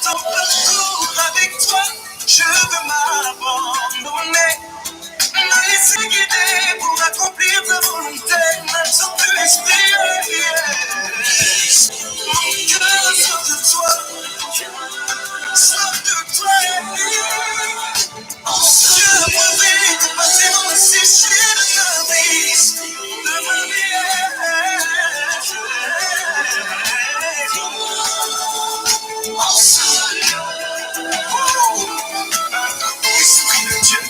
Ton parcours avec toi, je veux m'abandonner. Me laisser guider pour accomplir ta volonté. Maintenant que l'esprit mon cœur sort de toi. Sors de toi. Je veux vite passer dans le séché de ta vie. De ma Esprit de Dieu,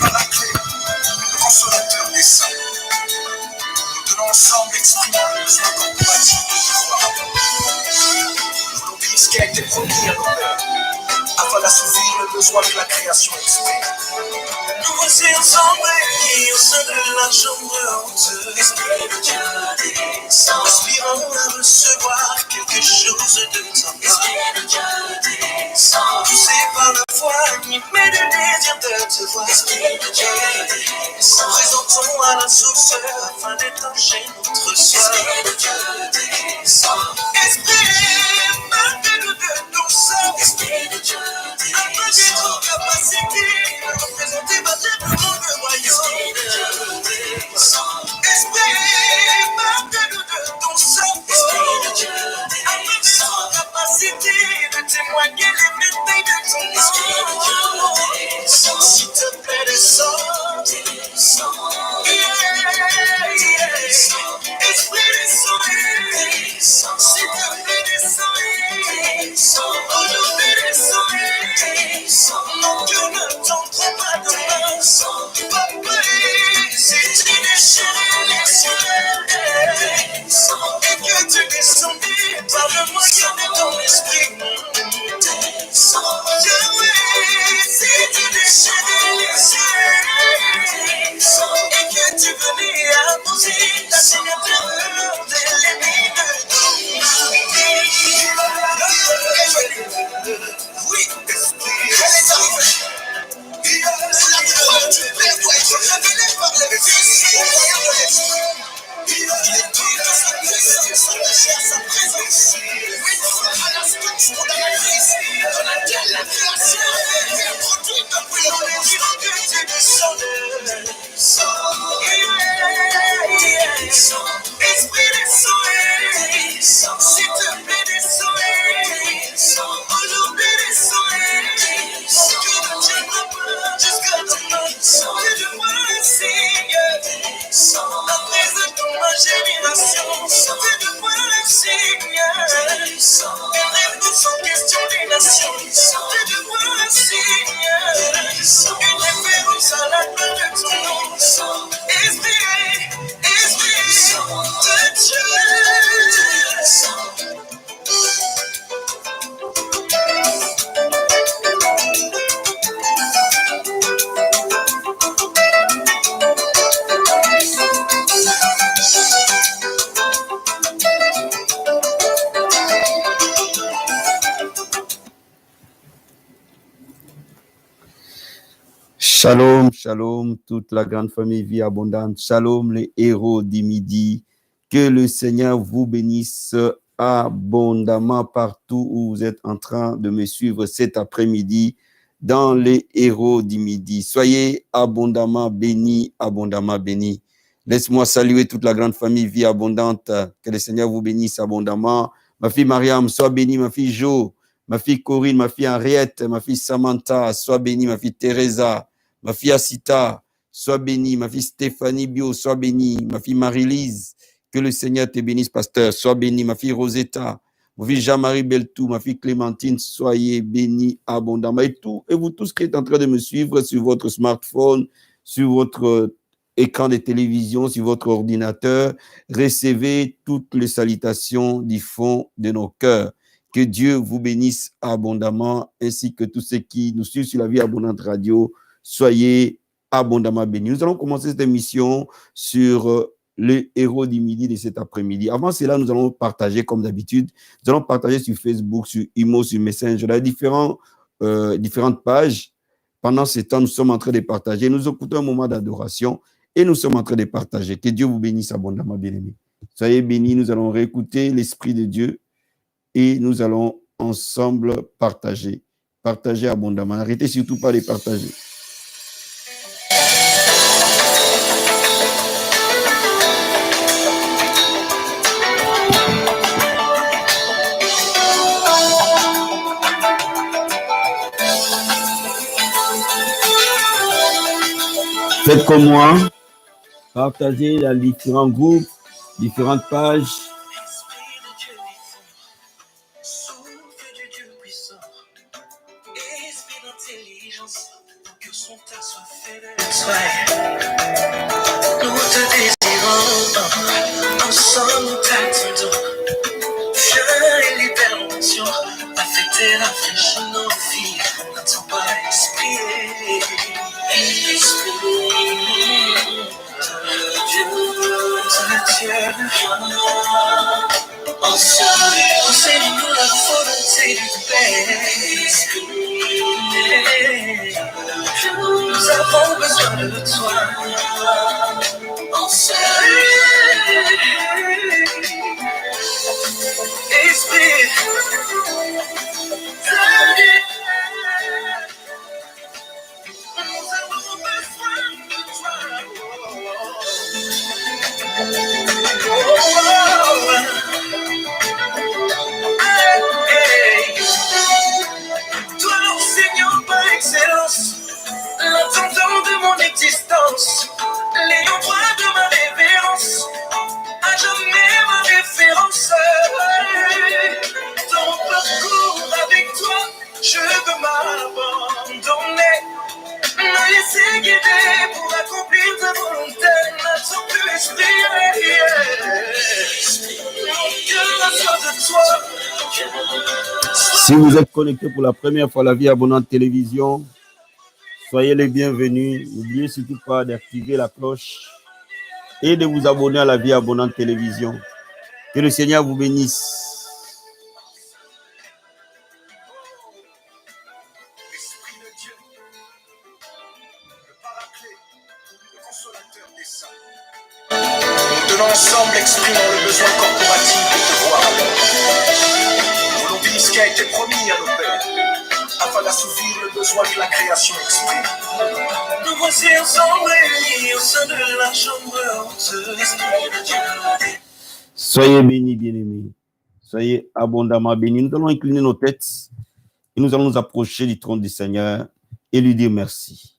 paraclet, le consolateur des saints, nous tenons ensemble exprimant le besoin compassion de nous dire ce qui a été promis à nos pères, afin d'assouvir le besoin que la création exprime. Nous voici ensemble réunis au sein de la chambre haute. Esprit de Dieu descend, aspirant à recevoir quelque chose de toi. Esprit de Dieu descend, poussé par la foi, animé du désir de te voir. Esprit de Dieu descend, présentons à la source afin d'étancher notre soif. Esprit de Dieu descend, esprit, marque-nous de ton sang. Esprit de Dieu descend, afin d'être en capacité de représenter ma tête dans le royaume. Esprit, marque-nous de ton sang. Esprit de Dieu afin d'être en capacité de témoigner les merveilles de ton nom. Esprit de Dieu, s'il te plaît, descends. Esprit descend, s'il te plaît, descends. Oh, nous descends. Mon Dieu, ne t'entrons pas de main. Papa, si tu déchirais les cieux et que tu descendais par le moyen de ton esprit. Yahweh, si tu déchirais les cieux et que tu venais imposer ta signature de l'ennemi de ton oui, esprit, elle est arrivée. La gloire du Père doit être révélée par le Fils au moyen de l'Esprit. Il est temps de sa présence, s'attacher à sa présence. Mettre à l'instant spontanéiste dans laquelle la création est introduite depuis l'origine que tu descendais. Esprit descend, s'il te plaît, descend. Aujourd'hui descend, mon cœur ne tiendra pas jusqu'à demain. Que je vois un signe, après dans ma génération. Que je vois un signe, une réponse aux questions des nations. Que je vois un signe, une référence à la gloire de ton nom. Esprit de Dieu. Shalom, shalom, toute la grande famille Vie Abondante. Shalom, les héros du midi. Que le Seigneur vous bénisse abondamment partout où vous êtes en train de me suivre cet après-midi dans les héros du midi. Soyez abondamment bénis, abondamment bénis. Laisse-moi saluer toute la grande famille Vie Abondante. Que le Seigneur vous bénisse abondamment. Ma fille Mariam, sois bénie. Ma fille Jo, ma fille Corinne, ma fille Henriette, ma fille Samantha, sois bénie. Ma fille Teresa, ma fille Asita, sois bénie. Ma fille Stéphanie Bio, sois bénie. Ma fille Marie-Lise, que le Seigneur te bénisse, pasteur. Sois bénie. Ma fille Rosetta, ma fille Jean-Marie Beltou, ma fille Clémentine, soyez bénis abondamment. Et vous tous qui êtes en train de me suivre sur votre smartphone, sur votre écran de télévision, sur votre ordinateur, recevez toutes les salutations du fond de nos cœurs. Que Dieu vous bénisse abondamment, ainsi que tous ceux qui nous suivent sur la Vie Abondante Radio. Soyez abondamment bénis. Nous allons commencer cette émission sur les héros du midi de cet après-midi. Avant cela, nous allons partager, comme d'habitude, nous allons partager sur Facebook, sur Imo, sur Messenger, dans différentes pages. Pendant ce temps, nous sommes en train de partager. Nous écoutons un moment d'adoration et nous sommes en train de partager. Que Dieu vous bénisse abondamment, bien-aimés. Soyez bénis, nous allons réécouter l'Esprit de Dieu et nous allons ensemble partager. Partager abondamment. N'arrêtez surtout pas de partager. Faites comme moi, partagez dans différents groupes, différentes pages. Esprit de Dieu vivant, souffle du Dieu puissant, esprit d'intelligence, que son tas soit fait de soin. Nous te désirons, ensemble nous t'attendons. Viens et libère l'onction, affecter la flèche de nos vies, notre bas esprit. Enseigne-nous la volonté du Père. Nous avons besoin de toi. Esprit, nous avons besoin de toi, l'enseignant par excellence, l'intendant de mon existence, l'ayant droit de ma révérence, à jamais ma référence. Dans mon parcours avec toi, je veux m'abandonner, me laisser guider pour accomplir ta volonté. N'attends plus l'esprit, mon cœur a soif de toi. Si vous êtes connecté pour la première fois à la Vie Abondante Télévision, soyez les bienvenus. N'oubliez surtout pas d'activer la cloche et de vous abonner à la Vie Abondante Télévision. Que le Seigneur vous bénisse. Esprit de Dieu, le paraclet, le consolateur des saints. Nous tenons ensemble, exprimons le besoin corporatif de te voir à l'œuvre. Nous voulons vivre ce qui a été promis à nos pères, afin d'assouvir le besoin que la création exprime. Nous voici ensemble réunis au sein de la chambre haute. Esprit de Dieu. Soyez bénis, bien-aimés. Soyez abondamment bénis. Nous allons incliner nos têtes et nous allons nous approcher du trône du Seigneur et lui dire merci.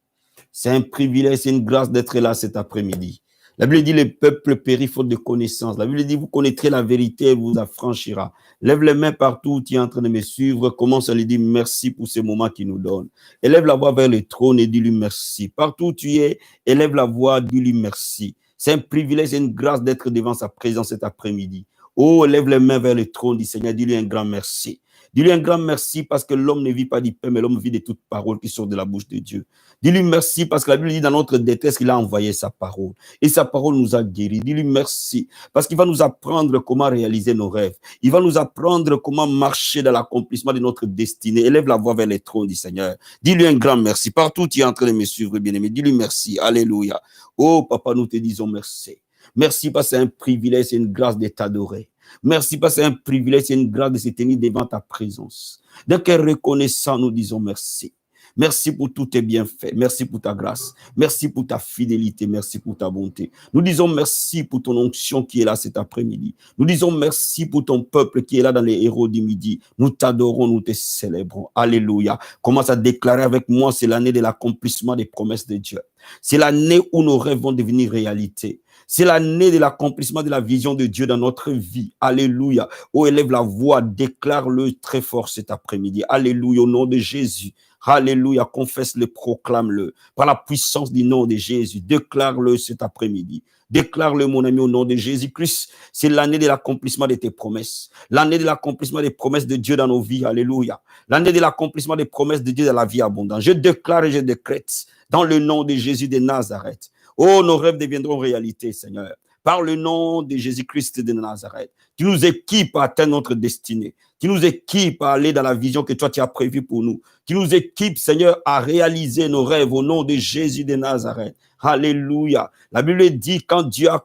C'est un privilège, c'est une grâce d'être là cet après-midi. La Bible dit, les peuples périssent faute de connaissance. La Bible dit, vous connaîtrez la vérité et vous affranchira. Lève les mains partout où tu es en train de me suivre. Commence à lui dire merci pour ce moment qu'il nous donne. Élève la voix vers le trône et dis-lui merci. Partout où tu es, élève la voix, dis-lui merci. C'est un privilège et une grâce d'être devant sa présence cet après-midi. Oh, lève les mains vers le trône du Seigneur, dis-lui un grand merci. Dis-lui un grand merci parce que l'homme ne vit pas du pain, mais l'homme vit de toute parole qui sort de la bouche de Dieu. Dis-lui merci parce que la Bible dit dans notre détresse qu'il a envoyé sa parole. Et sa parole nous a guéris. Dis-lui merci parce qu'il va nous apprendre comment réaliser nos rêves. Il va nous apprendre comment marcher dans l'accomplissement de notre destinée. Élève la voix vers les trônes du Seigneur. Dis-lui un grand merci. Partout où tu es en train de me suivre, bien-aimé, dis-lui merci. Alléluia. Oh, papa, nous te disons merci. Merci parce que c'est un privilège, c'est une grâce de t'adorer. Merci parce que c'est un privilège, c'est une grâce de se tenir devant ta présence. Dès qu'elle est reconnaissant, nous disons merci. Merci pour tous tes bienfaits. Merci pour ta grâce. Merci pour ta fidélité. Merci pour ta bonté. Nous disons merci pour ton onction qui est là cet après-midi. Nous disons merci pour ton peuple qui est là dans les héros du midi. Nous t'adorons, nous te célébrons. Alléluia. Commence à déclarer avec moi, c'est l'année de l'accomplissement des promesses de Dieu. C'est l'année où nos rêves vont devenir réalité. C'est l'année de l'accomplissement de la vision de Dieu dans notre vie. Alléluia. Oh, élève la voix, déclare-le très fort cet après-midi. Alléluia, au nom de Jésus. Alléluia, confesse-le, proclame-le. Par la puissance du nom de Jésus, déclare-le cet après-midi. Déclare-le, mon ami, au nom de Jésus-Christ. C'est l'année de l'accomplissement de tes promesses. L'année de l'accomplissement des promesses de Dieu dans nos vies. Alléluia. L'année de l'accomplissement des promesses de Dieu dans la vie abondante. Je déclare et je décrète dans le nom de Jésus de Nazareth. Oh, nos rêves deviendront réalité, Seigneur. Par le nom de Jésus-Christ de Nazareth. qui nous équipe à atteindre notre destinée, qui nous équipe à aller dans la vision que toi tu as prévue pour nous, qui nous équipe, Seigneur, à réaliser nos rêves au nom de Jésus de Nazareth. Alléluia. La Bible dit, quand Dieu a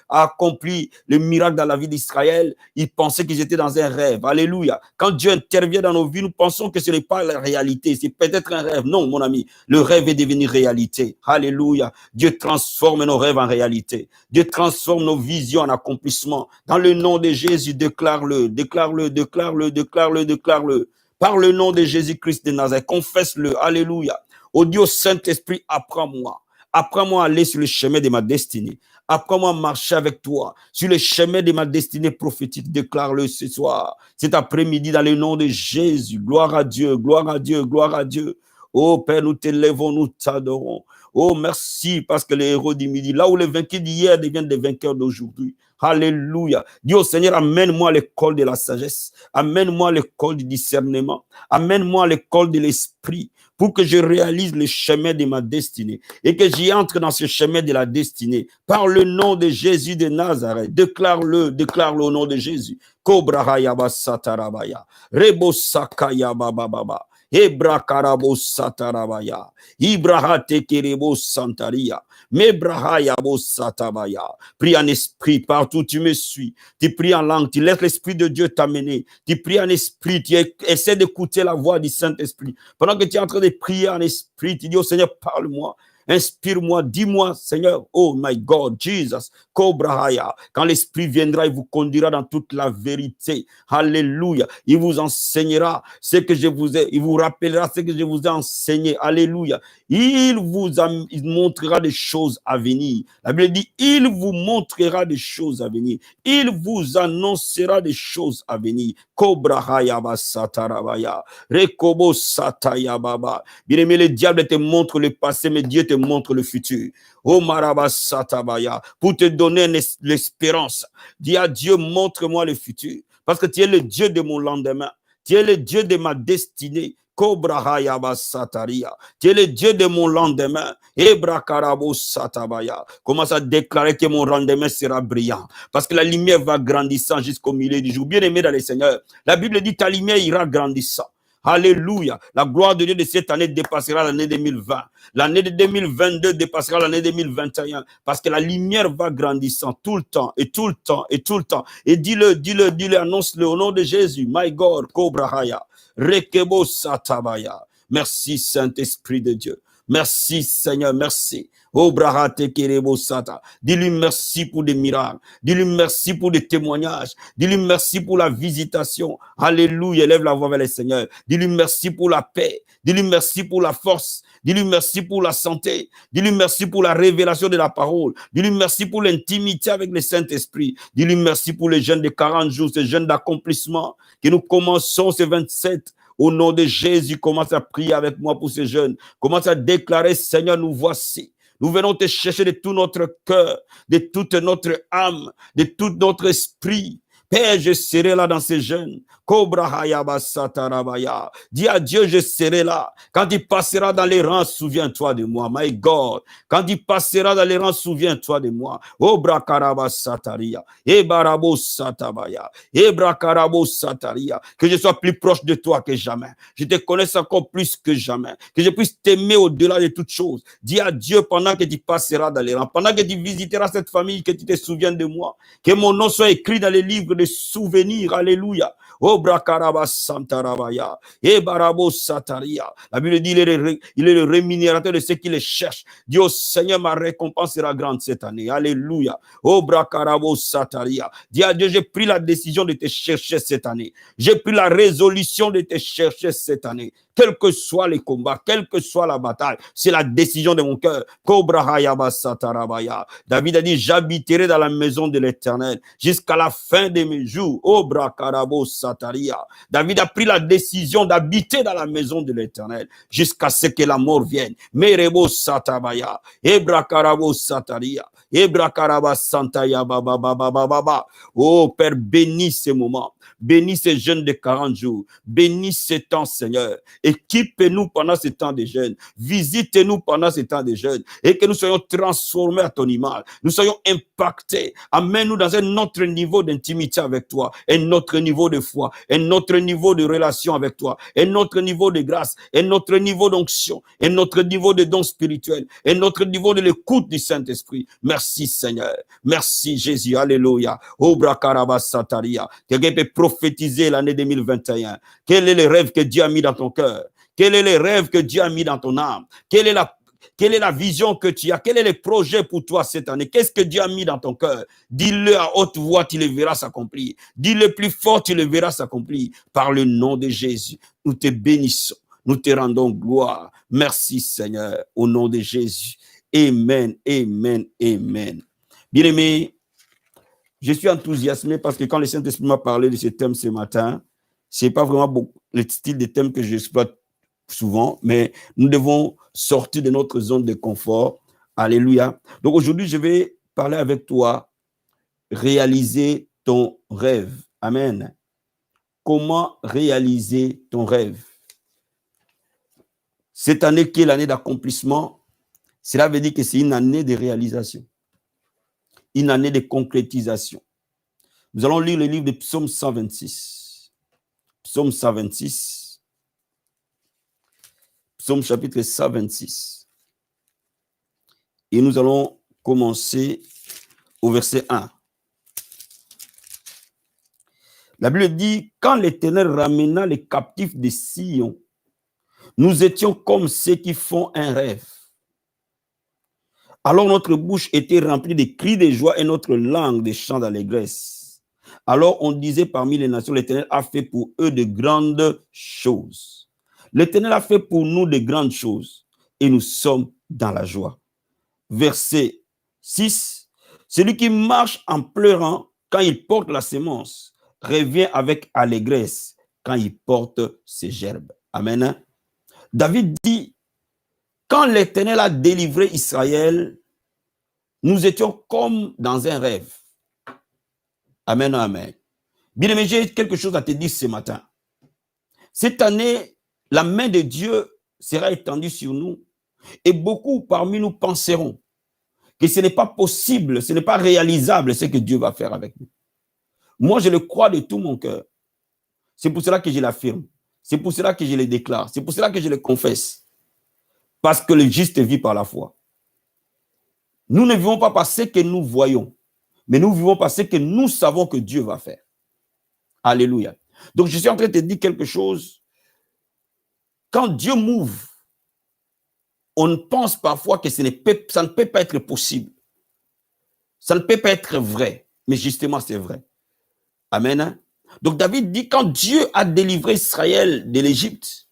accompli le miracle dans la vie d'Israël, ils pensaient qu'ils étaient dans un rêve. Alléluia. Quand Dieu intervient dans nos vies, nous pensons que ce n'est pas la réalité, c'est peut-être un rêve. Non, mon ami, le rêve est devenu réalité. Alléluia. Dieu transforme nos rêves en réalité. Dieu transforme nos visions en accomplissement. Dans le nom de Jésus, déclare-le, déclare-le, déclare-le, déclare-le, déclare-le. Par le nom de Jésus-Christ de Nazareth, confesse-le. Alléluia. Au Dieu Saint-Esprit, apprends-moi. Apprends-moi à aller sur le chemin de ma destinée. Apprends-moi à marcher avec toi sur le chemin de ma destinée prophétique. Déclare-le ce soir, cet après-midi, dans le nom de Jésus. Gloire à Dieu, gloire à Dieu, gloire à Dieu. Oh Père, nous t'élèvons, nous t'adorons. Oh merci, parce que les héros du midi, là où les vaincus d'hier deviennent des vainqueurs d'aujourd'hui. Alléluia. Dis au Seigneur, amène-moi à l'école de la sagesse. Amène-moi à l'école du discernement. Amène-moi à l'école de l'esprit, pour que je réalise le chemin de ma destinée et que j'y entre dans ce chemin de la destinée. Par le nom de Jésus de Nazareth, déclare-le au nom de Jésus. Kobrahayaba satarabaya, rebo sakaya bababa, ebrakarabo satarabaya, ibrahate kerebo santaria, mebrahayabo satabaya. Prie en esprit, partout tu me suis. Tu pries en langue, tu laisses l'Esprit de Dieu t'amener. Tu pries en esprit, tu essaies d'écouter la voix du Saint-Esprit. Pendant que tu es en train de prier en esprit, tu dis au Seigneur, parle-moi. Inspire-moi, dis-moi, Seigneur, oh my God, Jesus, Kobrahaya. Quand l'Esprit viendra, il vous conduira dans toute la vérité. Alléluia. Il vous enseignera ce que je vous ai, il vous rappellera ce que je vous ai enseigné. Alléluia. Il vous montrera des choses à venir. La Bible dit, il vous montrera des choses à venir. Il vous annoncera des choses à venir. Kobrahaya basatarabaya. Rekobo sataya baba. Bien aimé, le diable te montre le passé, mais Dieu te montre le futur. Oh Marabasatabaya, pour te donner l'espérance. Dis à Dieu, montre-moi le futur. Parce que tu es le Dieu de mon lendemain. Tu es le Dieu de ma destinée. Kobrahaya basataria. Tu es le Dieu de mon lendemain. Ebrakarabo satabaya. Commence à déclarer que mon lendemain sera brillant. Parce que la lumière va grandissant jusqu'au milieu du jour. Bien aimé dans le Seigneur, la Bible dit ta lumière ira grandissant. Alléluia. La gloire de Dieu de cette année dépassera l'année 2020. L'année de 2022 dépassera l'année 2021. Parce que la lumière va grandissant tout le temps, et tout le temps, et tout le temps. Et dis-le, annonce-le au nom de Jésus. My God, Kobrahaya. Rekebo satabaya. Merci, Saint-Esprit de Dieu. Merci, Seigneur, merci. Oh, brahate kerebo sata. Dis-lui merci pour des miracles. Dis-lui merci pour des témoignages. Dis-lui merci pour la visitation. Alléluia. Élève la voix vers le Seigneur. Dis-lui merci pour la paix. Dis-lui merci pour la force. Dis-lui merci pour la santé. Dis-lui merci pour la révélation de la parole. Dis-lui merci pour l'intimité avec le Saint-Esprit. Dis-lui merci pour les jeûnes de 40 jours, ces jeûnes d'accomplissement que nous commençons ces 27. Au nom de Jésus, commence à prier avec moi pour ces jeunes. Commence à déclarer, Seigneur, nous voici. Nous venons te chercher de tout notre cœur, de toute notre âme, de tout notre esprit. Père, je serai là dans ces jeunes. Dis à Dieu, je serai là. Quand il passera dans les rangs, souviens-toi de moi. My God. Quand il passera dans les rangs, souviens-toi de moi. Que je sois plus proche de toi que jamais. Je te connaisse encore plus que jamais. Que je puisse t'aimer au-delà de toutes choses. Dis à Dieu pendant que tu passeras dans les rangs, pendant que tu visiteras cette famille, que tu te souviennes de moi. Que mon nom soit écrit dans les livres de souvenirs. Alléluia. Obrakaraba santarabaya. Ebarabo sataria. La Bible dit il est le rémunérateur de ceux qui les cherchent. Dis au Seigneur, ma récompense sera grande cette année. Alléluia. Obrakarabo sataria. Dis à Dieu, j'ai pris la décision de te chercher cette année. J'ai pris la résolution de te chercher cette année. Quels que soient les combats, quelle que soit la bataille, c'est la décision de mon cœur. David a dit, j'habiterai dans la maison de l'Éternel jusqu'à la fin de mes jours. David a pris la décision d'habiter dans la maison de l'Éternel jusqu'à ce que la mort vienne. Ebra Karaba Santa ya baba baba baba. Oh Père, bénis ces moments. Bénis ces jeunes de 40 jours. Bénis ces temps, Seigneur. Équipe-nous pendant ce temps de jeûne. Visite-nous pendant ce temps de jeûne. Et que nous soyons transformés à ton image. Nous soyons impactés. Amène-nous dans un autre niveau d'intimité avec toi. Un autre niveau de foi. Un autre niveau de relation avec toi. Un autre niveau de grâce. Un autre niveau d'onction. Un autre niveau de dons spirituels. Un autre niveau de l'écoute du Saint-Esprit. Merci, Seigneur. Merci, Jésus. Alléluia. Obra Karaba Sataria. Quelqu'un peut prophétiser l'année 2021. Quel est le rêve que Dieu a mis dans ton cœur? Quel est le rêve que Dieu a mis dans ton âme? Quelle est la vision que tu as? Quel est le projet pour toi cette année? Qu'est-ce que Dieu a mis dans ton cœur? Dis-le à haute voix, tu le verras s'accomplir. Dis-le plus fort, tu le verras s'accomplir. Par le nom de Jésus, nous te bénissons. Nous te rendons gloire. Merci Seigneur, au nom de Jésus. Amen, amen, amen. Bien-aimés, je suis enthousiasmé parce que quand le Saint-Esprit m'a parlé de ce thème ce matin, ce n'est pas vraiment le style de thème que j'exploite souvent, mais nous devons sortir de notre zone de confort. Alléluia. Donc aujourd'hui, je vais parler avec toi, réaliser ton rêve. Amen. Comment réaliser ton rêve? Cette année qui est l'année d'accomplissement, cela veut dire que c'est une année de réalisation, une année de concrétisation. Nous allons lire le livre de Psaume 126. Psaume 126. Psaume chapitre 126. Et nous allons commencer au verset 1. La Bible dit, quand l'Éternel ramena les captifs de Sion, nous étions comme ceux qui font un rêve. Alors notre bouche était remplie de cris de joie et notre langue de chants d'allégresse. Alors on disait parmi les nations, l'Éternel a fait pour eux de grandes choses. L'Éternel a fait pour nous de grandes choses et nous sommes dans la joie. Verset 6. Celui qui marche en pleurant quand il porte la sémence revient avec allégresse quand il porte ses gerbes. Amen. David dit, quand l'Éternel a délivré Israël, nous étions comme dans un rêve. Amen, amen. Bien-aimé, j'ai quelque chose à te dire ce matin. Cette année, la main de Dieu sera étendue sur nous et beaucoup parmi nous penseront que ce n'est pas possible, ce n'est pas réalisable ce que Dieu va faire avec nous. Moi, je le crois de tout mon cœur. C'est pour cela que je l'affirme. C'est pour cela que je le déclare. C'est pour cela que je le confesse. Parce que le juste vit par la foi. Nous ne vivons pas par ce que nous voyons, mais nous vivons par ce que nous savons que Dieu va faire. Alléluia. Donc, je suis en train de te dire quelque chose. Quand Dieu m'ouvre, on pense parfois que ça ne peut pas être possible. Ça ne peut pas être vrai. Mais justement, c'est vrai. Amen. Donc, David dit, quand Dieu a délivré Israël de l'Égypte,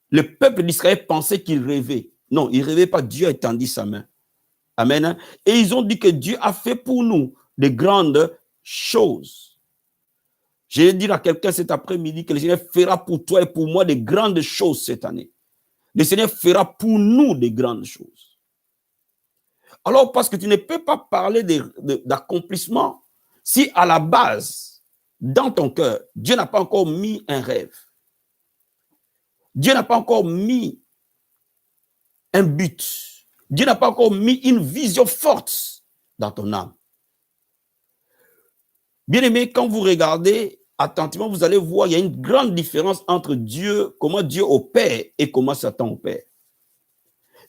le peuple d'Israël pensait qu'il rêvait. Non, il ne rêvait pas. Dieu a étendu sa main. Amen. Et ils ont dit que Dieu a fait pour nous de grandes choses. Je vais dire à quelqu'un cet après-midi que le Seigneur fera pour toi et pour moi de grandes choses cette année. Le Seigneur fera pour nous de grandes choses. Alors, parce que tu ne peux pas parler d'accomplissement si à la base, dans ton cœur, Dieu n'a pas encore mis un rêve. Dieu n'a pas encore mis un but. Dieu n'a pas encore mis une vision forte dans ton âme. Bien aimé, quand vous regardez attentivement, vous allez voir, il y a une grande différence entre Dieu, comment Dieu opère et comment Satan opère.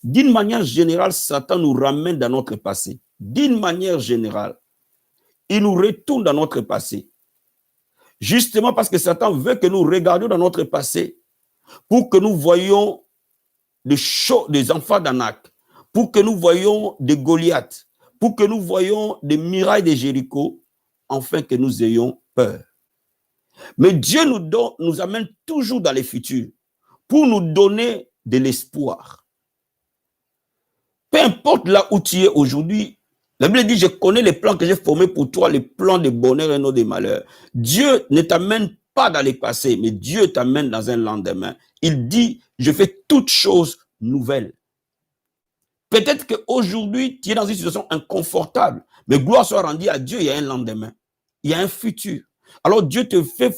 D'une manière générale, Satan nous ramène dans notre passé. D'une manière générale, il nous retourne dans notre passé. Justement parce que Satan veut que nous regardions dans notre passé pour que nous voyions des enfants d'Anak, pour que nous voyions des Goliaths, pour que nous voyions des murailles de Jéricho, afin que nous ayons peur. Mais Dieu nous amène toujours dans les futurs pour nous donner de l'espoir. Peu importe là où tu es aujourd'hui, la Bible dit, je connais les plans que j'ai formés pour toi, les plans de bonheur et non de malheur. Dieu ne t'amène pas dans le passé, mais Dieu t'amène dans un lendemain. Il dit, je fais toutes choses nouvelles. Peut-être qu'aujourd'hui, tu es dans une situation inconfortable, mais gloire soit rendue à Dieu, il y a un lendemain, il y a un futur. Alors Dieu te fait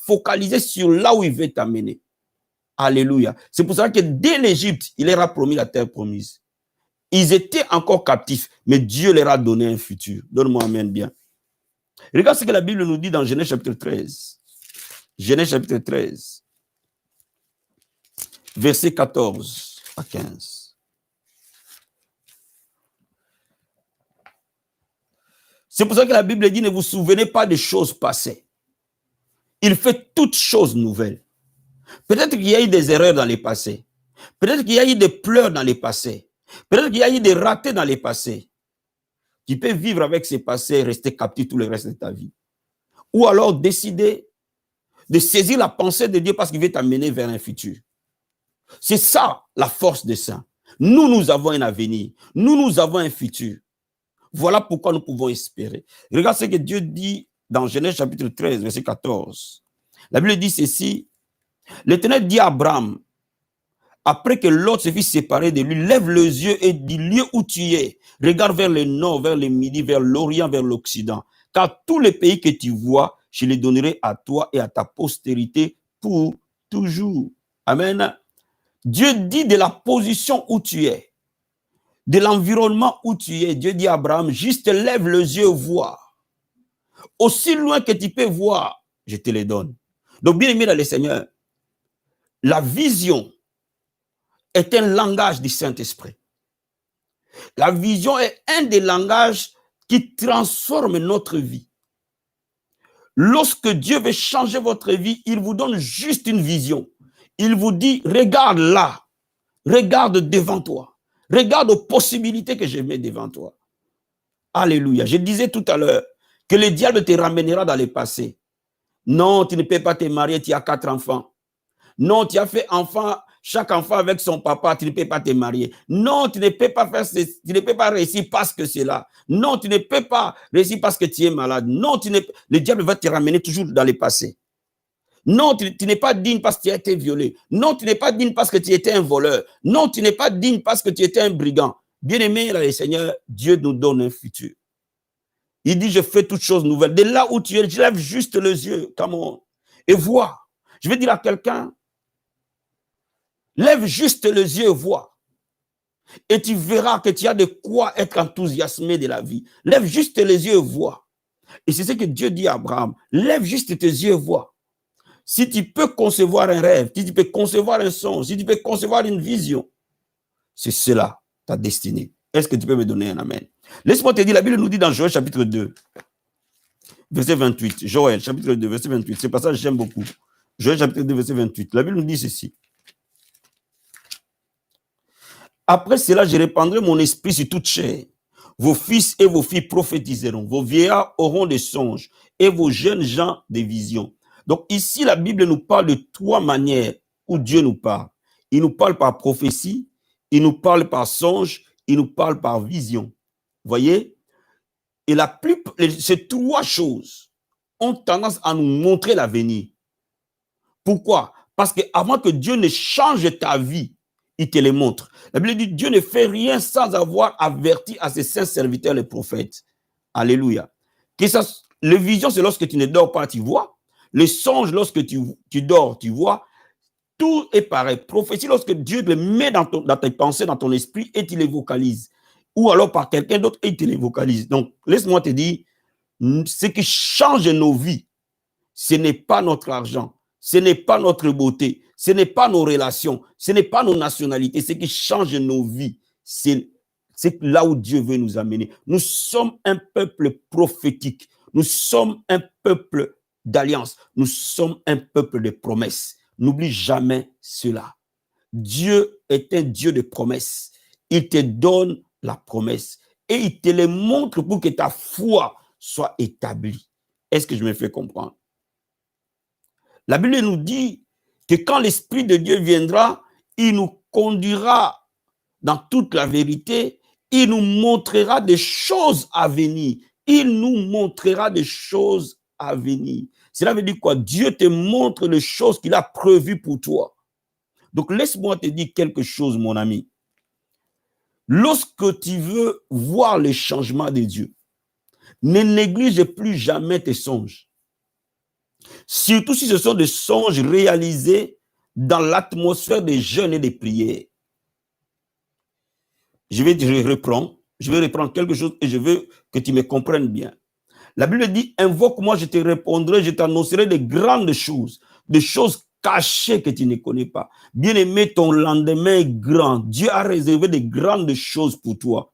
focaliser sur là où il veut t'amener. Alléluia. C'est pour ça que dès l'Égypte, il leur a promis la terre promise. Ils étaient encore captifs, mais Dieu leur a donné un futur. Donne-moi amen bien. Regarde ce que la Bible nous dit dans Genèse chapitre 13. Genèse chapitre 13. Versets 14 à 15. C'est pour ça que la Bible dit, ne vous souvenez pas des choses passées. Il fait toutes choses nouvelles. Peut-être qu'il y a eu des erreurs dans les passés. Peut-être qu'il y a eu des pleurs dans les passés. Peut-être qu'il y a eu des ratés dans les passés. Tu peux vivre avec ces passés et rester captif tout le reste de ta vie. Ou alors décider de saisir la pensée de Dieu parce qu'il veut t'amener vers un futur. C'est ça la force des saints. Nous avons un avenir. Nous avons un futur. Voilà pourquoi nous pouvons espérer. Regarde ce que Dieu dit dans Genèse chapitre 13, verset 14. La Bible dit ceci. L'Éternel dit à Abraham, après que Lot se fit séparer de lui, lève les yeux et du lieu où tu es, regarde vers le nord, vers le midi, vers l'orient, vers l'occident. Car tous les pays que tu vois, je les donnerai à toi et à ta postérité pour toujours. Amen. Dieu dit de la position où tu es, de l'environnement où tu es. Dieu dit à Abraham, juste lève les yeux, vois. Aussi loin que tu peux voir, je te les donne. Donc, bien aimé dans le Seigneur, la vision est un langage du Saint-Esprit. La vision est un des langages qui transforme notre vie. Lorsque Dieu veut changer votre vie, il vous donne juste une vision. Il vous dit, regarde là, regarde devant toi, regarde aux possibilités que je mets devant toi. Alléluia. Je disais tout à l'heure que le diable te ramènera dans le passé. Non, tu ne peux pas te marier, tu as 4 enfants. Non, tu as fait chaque enfant avec son papa, tu ne peux pas te marier. Non, tu ne peux pas faire ceci, tu ne peux pas réussir parce que c'est là. Non, tu ne peux pas réussir parce que tu es malade. Non, le diable va te ramener toujours dans le passé. Non, tu n'es pas digne parce que tu as été violé. Non, tu n'es pas digne parce que tu étais un voleur. Non, tu n'es pas digne parce que tu étais un brigand. Bien-aimé, le Seigneur, Dieu nous donne un futur. Il dit, je fais toutes choses nouvelles. De là où tu es, je lève juste les yeux, come on, et vois. Je vais dire à quelqu'un, lève juste les yeux et vois. Et tu verras que tu as de quoi être enthousiasmé de la vie. Lève juste les yeux et vois. Et c'est ce que Dieu dit à Abraham. Lève juste tes yeux et vois. Si tu peux concevoir un rêve, si tu peux concevoir un songe, si tu peux concevoir une vision, c'est cela, ta destinée. Est-ce que tu peux me donner un amen? Laisse-moi te dire, la Bible nous dit dans Joël chapitre 2, verset 28. Joël chapitre 2, verset 28. C'est passage que j'aime beaucoup. Joël chapitre 2, verset 28. La Bible nous dit ceci. Après cela, je répandrai mon esprit sur toute chair. Vos fils et vos filles prophétiseront. Vos vieillards auront des songes et vos jeunes gens des visions. Donc ici, la Bible nous parle de 3 manières où Dieu nous parle. Il nous parle par prophétie, il nous parle par songe, il nous parle par vision. Voyez? Et ces 3 choses ont tendance à nous montrer l'avenir. Pourquoi? Parce qu'avant que Dieu ne change ta vie, il te les montre. La Bible dit, Dieu ne fait rien sans avoir averti à ses saints serviteurs, les prophètes. Alléluia. Les visions, c'est lorsque tu ne dors pas, tu vois. Les songes, lorsque tu dors, tu vois. Tout est pareil. Prophétie, lorsque Dieu le met dans tes pensées, dans ton esprit, et tu les vocalises. Ou alors par quelqu'un d'autre, et tu les vocalises. Donc, laisse-moi te dire, ce qui change nos vies, ce n'est pas notre argent, ce n'est pas notre beauté, ce n'est pas nos relations, ce n'est pas nos nationalités. Ce qui change nos vies, c'est là où Dieu veut nous amener. Nous sommes un peuple prophétique. Nous sommes un peuple d'alliance. Nous sommes un peuple de promesses. N'oublie jamais cela. Dieu est un Dieu de promesses. Il te donne la promesse et il te les montre pour que ta foi soit établie. Est-ce que je me fais comprendre? La Bible nous dit que quand l'Esprit de Dieu viendra, il nous conduira dans toute la vérité. Il nous montrera des choses à venir. Il nous montrera des choses à venir. Cela veut dire quoi? Dieu te montre les choses qu'il a prévues pour toi. Donc, laisse-moi te dire quelque chose, mon ami. Lorsque tu veux voir le changement de Dieu, ne néglige plus jamais tes songes. Surtout si ce sont des songes réalisés dans l'atmosphère des jeûnes et des prières. Je vais reprendre quelque chose et je veux que tu me comprennes bien. La Bible dit, invoque-moi, je te répondrai, je t'annoncerai de grandes choses, des choses cachées que tu ne connais pas. Bien-aimé, ton lendemain est grand. Dieu a réservé de grandes choses pour toi.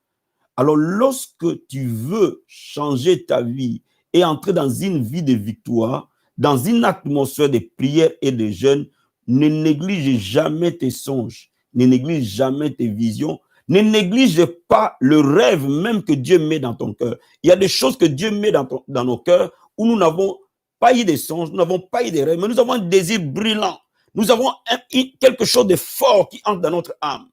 Alors, lorsque tu veux changer ta vie et entrer dans une vie de victoire, dans une atmosphère de prière et de jeûne, ne néglige jamais tes songes, ne néglige jamais tes visions, ne néglige pas le rêve même que Dieu met dans ton cœur. Il y a des choses que Dieu met dans nos cœurs où nous n'avons pas eu des songes, nous n'avons pas eu des rêves, mais nous avons un désir brillant. Nous avons quelque chose de fort qui entre dans notre âme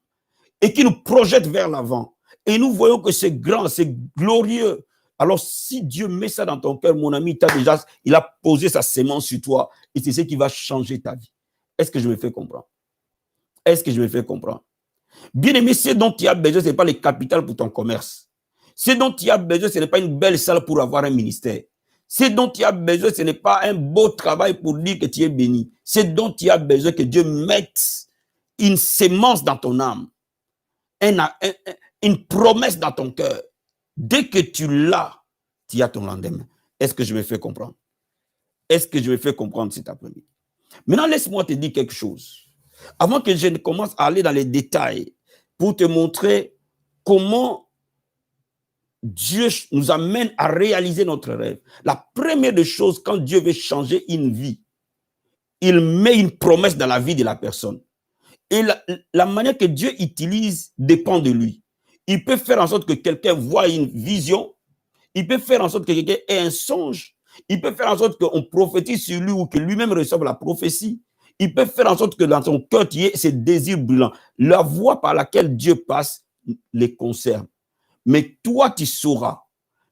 et qui nous projette vers l'avant. Et nous voyons que c'est grand, c'est glorieux. Alors, si Dieu met ça dans ton cœur, mon ami, il a posé sa sémence sur toi et c'est ce qui va changer ta vie. Est-ce que je me fais comprendre? Est-ce que je me fais comprendre? Bien-aimé, ce dont tu as besoin, ce n'est pas le capital pour ton commerce. Ce dont tu as besoin, ce n'est pas une belle salle pour avoir un ministère. Ce dont tu as besoin, ce n'est pas un beau travail pour dire que tu es béni. Ce dont tu as besoin, que Dieu mette une sémence dans ton âme, une promesse dans ton cœur. Dès que tu l'as, tu as ton lendemain. Est-ce que je me fais comprendre? Est-ce que je me fais comprendre cet après-midi? Maintenant, laisse-moi te dire quelque chose. Avant que je ne commence à aller dans les détails pour te montrer comment Dieu nous amène à réaliser notre rêve. La première des choses, quand Dieu veut changer une vie, il met une promesse dans la vie de la personne. Et la manière que Dieu utilise dépend de lui. Il peut faire en sorte que quelqu'un voie une vision. Il peut faire en sorte que quelqu'un ait un songe. Il peut faire en sorte qu'on prophétise sur lui ou que lui-même reçoive la prophétie. Il peut faire en sorte que dans ton cœur, tu aies ces désirs brûlants. La voie par laquelle Dieu passe les concerne. Mais toi, tu sauras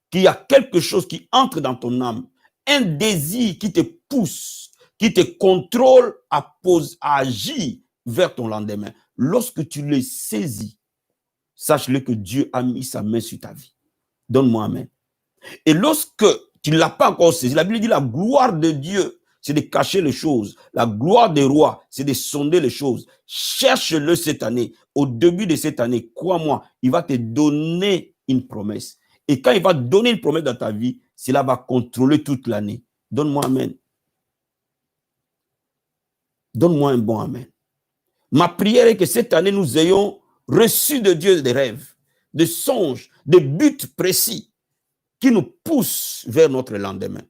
qu'il y a quelque chose qui entre dans ton âme, un désir qui te pousse, qui te contrôle à agir vers ton lendemain. Lorsque tu le saisis, sache-le que Dieu a mis sa main sur ta vie. Donne-moi amen. Et lorsque tu ne l'as pas encore saisi, la Bible dit la gloire de Dieu, c'est de cacher les choses. La gloire des rois, c'est de sonder les choses. Cherche-le cette année. Au début de cette année, crois-moi, il va te donner une promesse. Et quand il va donner une promesse dans ta vie, cela va contrôler toute l'année. Donne-moi amen. Donne-moi un bon amen. Ma prière est que cette année, nous ayons reçu de Dieu des rêves, des songes, des buts précis qui nous poussent vers notre lendemain.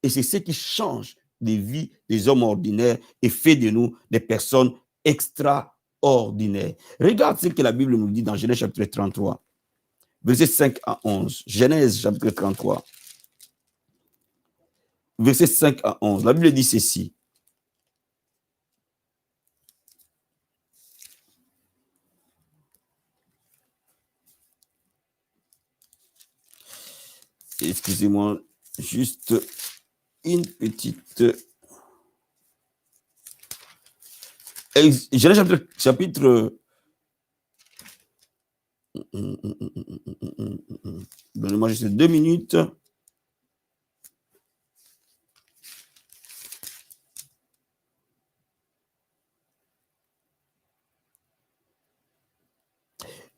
Et c'est ce qui change des vies des hommes ordinaires et fait de nous des personnes extraordinaires. Regarde ce que la Bible nous dit dans Genèse chapitre 33, versets 5 à 11. Genèse chapitre 33, versets 5 à 11. La Bible dit ceci. Excusez-moi, juste une petite... Genèse chapitre... Donnez-moi juste 2 minutes.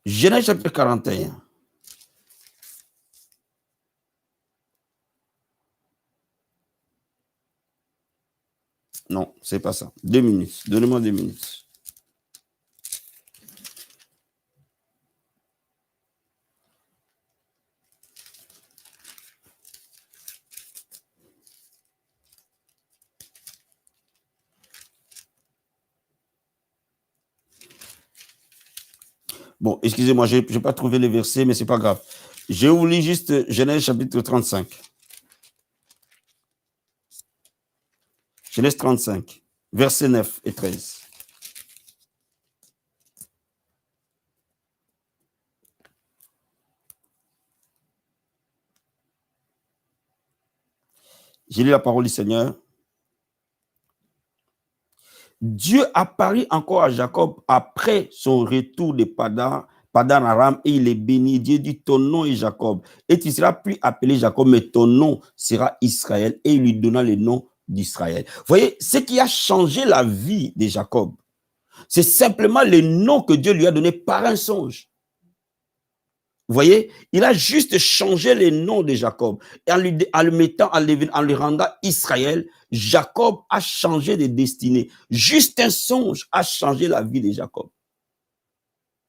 Genèse chapitre 41. Non, c'est pas ça. 2 minutes. Donnez-moi 2 minutes. Bon, excusez-moi, je n'ai pas trouvé les versets, mais ce n'est pas grave. Je vous lis juste Genèse chapitre 35. Genèse 35, versets 9 et 13. J'ai lu la parole du Seigneur. Dieu apparut encore à Jacob après son retour de Padan Padan Aram et il est béni. Dieu dit ton nom est Jacob et tu ne seras plus appelé Jacob, mais ton nom sera Israël et il lui donna le nom d'Israël. Vous voyez, ce qui a changé la vie de Jacob, c'est simplement le nom que Dieu lui a donné par un songe. Vous voyez, il a juste changé le nom de Jacob. Et en le rendant Israël, Jacob a changé de destinée. Juste un songe a changé la vie de Jacob.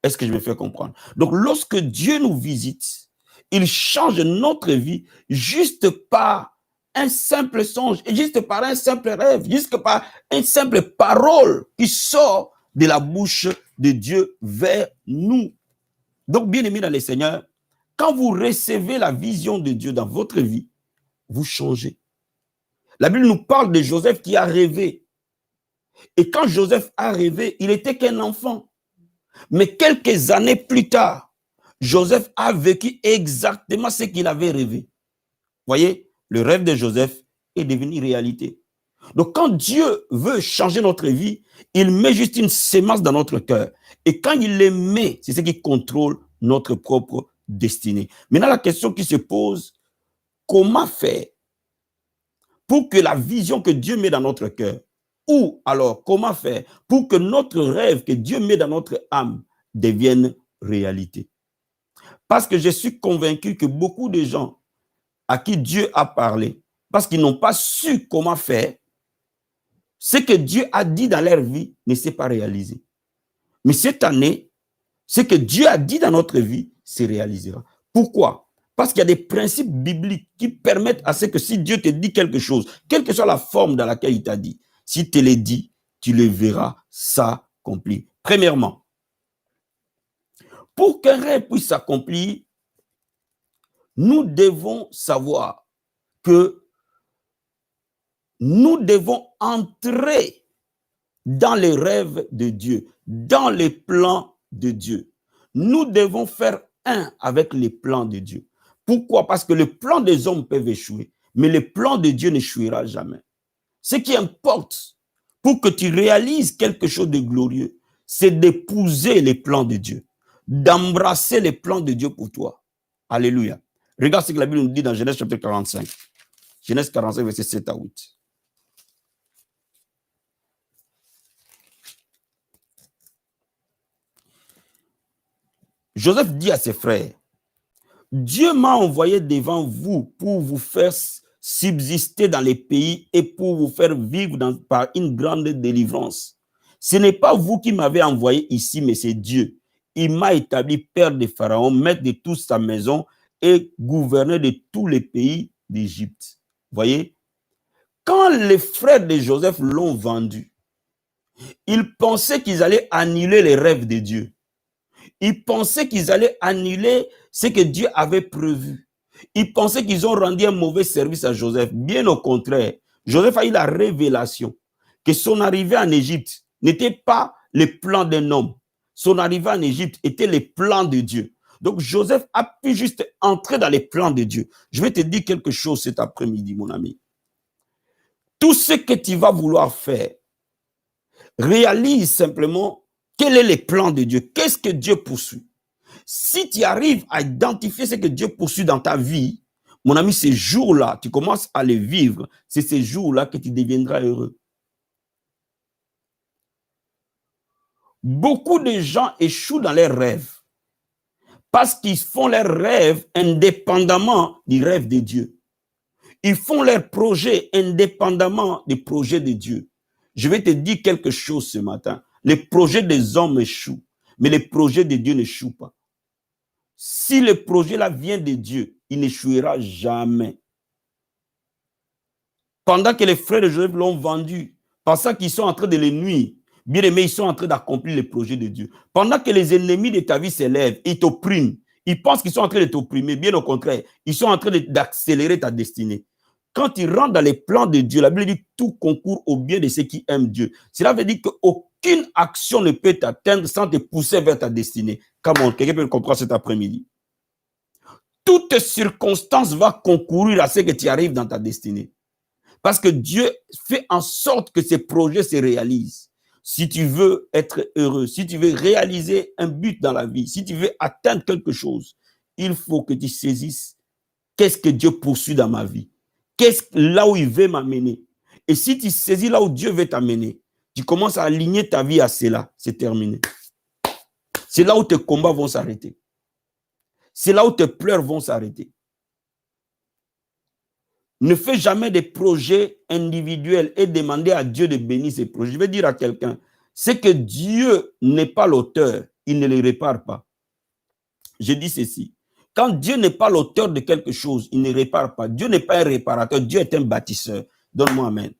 Est-ce que je me fais comprendre? Donc, lorsque Dieu nous visite, il change notre vie juste par un simple songe, juste par un simple rêve, juste par une simple parole qui sort de la bouche de Dieu vers nous. Donc, bien aimé dans le Seigneur, quand vous recevez la vision de Dieu dans votre vie, vous changez. La Bible nous parle de Joseph qui a rêvé. Et quand Joseph a rêvé, il n'était qu'un enfant. Mais quelques années plus tard, Joseph a vécu exactement ce qu'il avait rêvé. Vous voyez, le rêve de Joseph est devenu réalité. Donc, quand Dieu veut changer notre vie, il met juste une sémence dans notre cœur. Et quand il les met, c'est ce qui contrôle notre propre destinée. Maintenant, la question qui se pose, comment faire pour que la vision que Dieu met dans notre cœur, ou alors comment faire pour que notre rêve que Dieu met dans notre âme devienne réalité? Parce que je suis convaincu que beaucoup de gens à qui Dieu a parlé, parce qu'ils n'ont pas su comment faire, ce que Dieu a dit dans leur vie ne s'est pas réalisé. Mais cette année, ce que Dieu a dit dans notre vie se réalisera. Pourquoi? Parce qu'il y a des principes bibliques qui permettent à ce que si Dieu te dit quelque chose, quelle que soit la forme dans laquelle il t'a dit, si tu le dis, tu le verras s'accomplir. Premièrement, pour qu'un rêve puisse s'accomplir, nous devons savoir que nous devons entrer dans les rêves de Dieu, dans les plans de Dieu. Nous devons faire un avec les plans de Dieu. Pourquoi? Parce que les plans des hommes peuvent échouer, mais les plans de Dieu n'échouera jamais. Ce qui importe pour que tu réalises quelque chose de glorieux, c'est d'épouser les plans de Dieu, d'embrasser les plans de Dieu pour toi. Alléluia. Regarde ce que la Bible nous dit dans Genèse chapitre 45. Genèse 45, verset 7 à 8. Joseph dit à ses frères, Dieu m'a envoyé devant vous pour vous faire subsister dans les pays et pour vous faire vivre par une grande délivrance. Ce n'est pas vous qui m'avez envoyé ici, mais c'est Dieu. Il m'a établi père de Pharaon, maître de toute sa maison et gouverneur de tous les pays d'Égypte. Voyez, quand les frères de Joseph l'ont vendu, ils pensaient qu'ils allaient annuler les rêves de Dieu. Ils pensaient qu'ils allaient annuler ce que Dieu avait prévu. Ils pensaient qu'ils ont rendu un mauvais service à Joseph. Bien au contraire, Joseph a eu la révélation que son arrivée en Égypte n'était pas les plans d'un homme. Son arrivée en Égypte était les plans de Dieu. Donc Joseph a pu juste entrer dans les plans de Dieu. Je vais te dire quelque chose cet après-midi, mon ami. Tout ce que tu vas vouloir faire, réalise simplement quels sont les plans de Dieu. Qu'est-ce que Dieu poursuit? Si tu arrives à identifier ce que Dieu poursuit dans ta vie, mon ami, ces jours-là, tu commences à les vivre. C'est ces jours-là que tu deviendras heureux. Beaucoup de gens échouent dans leurs rêves parce qu'ils font leurs rêves indépendamment du rêve de Dieu. Ils font leurs projets indépendamment des projets de Dieu. Je vais te dire quelque chose ce matin. Les projets des hommes échouent, mais les projets de Dieu n'échouent pas. Si le projet-là vient de Dieu, il n'échouera jamais. Pendant que les frères de Joseph l'ont vendu, pensant qu'ils sont en train de les nuire, bien aimés, ils sont en train d'accomplir les projets de Dieu. Pendant que les ennemis de ta vie s'élèvent, ils t'oppriment, ils pensent qu'ils sont en train de t'opprimer, bien au contraire, ils sont en train d'accélérer ta destinée. Quand tu rentres dans les plans de Dieu, la Bible dit tout concourt au bien de ceux qui aiment Dieu. Cela veut dire qu'aucune action ne peut t'atteindre sans te pousser vers ta destinée. Comment? Quelqu'un peut le comprendre cet après-midi. Toute circonstance va concourir à ce que tu arrives dans ta destinée. Parce que Dieu fait en sorte que ces projets se réalisent. si tu veux être heureux, si tu veux réaliser un but dans la vie, si tu veux atteindre quelque chose, il faut que tu saisisses qu'est-ce que Dieu poursuit dans ma vie, qu'est-ce là où il veut m'amener. Et si tu saisis là où Dieu veut t'amener, tu commences à aligner ta vie à cela, c'est terminé. C'est là où tes combats vont s'arrêter. C'est là où tes pleurs vont s'arrêter. Ne fais jamais des projets individuels et demandez à Dieu de bénir ces projets. Je vais dire à quelqu'un, c'est que Dieu n'est pas l'auteur, il ne les répare pas. Je dis ceci, quand Dieu n'est pas l'auteur de quelque chose, il ne répare pas. Dieu n'est pas un réparateur, Dieu est un bâtisseur. Donne-moi amen.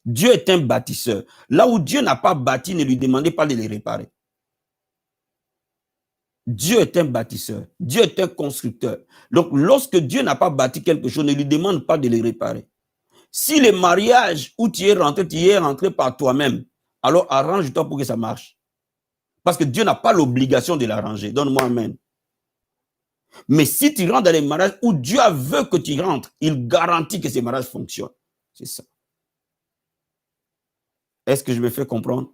Dieu est un bâtisseur. Là où Dieu n'a pas bâti, ne lui demandez pas de les réparer. Dieu est un bâtisseur. Dieu est un constructeur. Donc, lorsque Dieu n'a pas bâti quelque chose, ne lui demande pas de le réparer. Si le mariage où tu es rentré par toi-même, alors arrange-toi pour que ça marche. Parce que Dieu n'a pas l'obligation de l'arranger. Donne-moi amen. Mais si tu rentres dans les mariages où Dieu veut que tu rentres, il garantit que ces mariages fonctionnent. C'est ça. Est-ce que je me fais comprendre?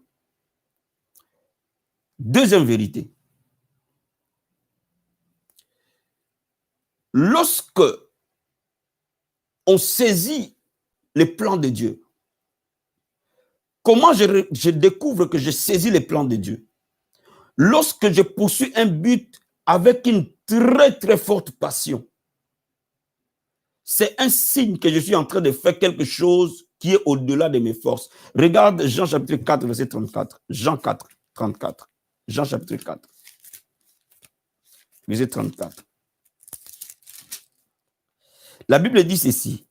Deuxième vérité. Lorsque on saisit les plans de Dieu, comment je découvre que je saisis les plans de Dieu? Lorsque je poursuis un but avec une très très forte passion, c'est un signe que je suis en train de faire quelque chose qui est au-delà de mes forces. Regarde Jean chapitre 4, verset 34. Jean 4, 34. Jean chapitre 4, verset 34. La Bible dit ceci.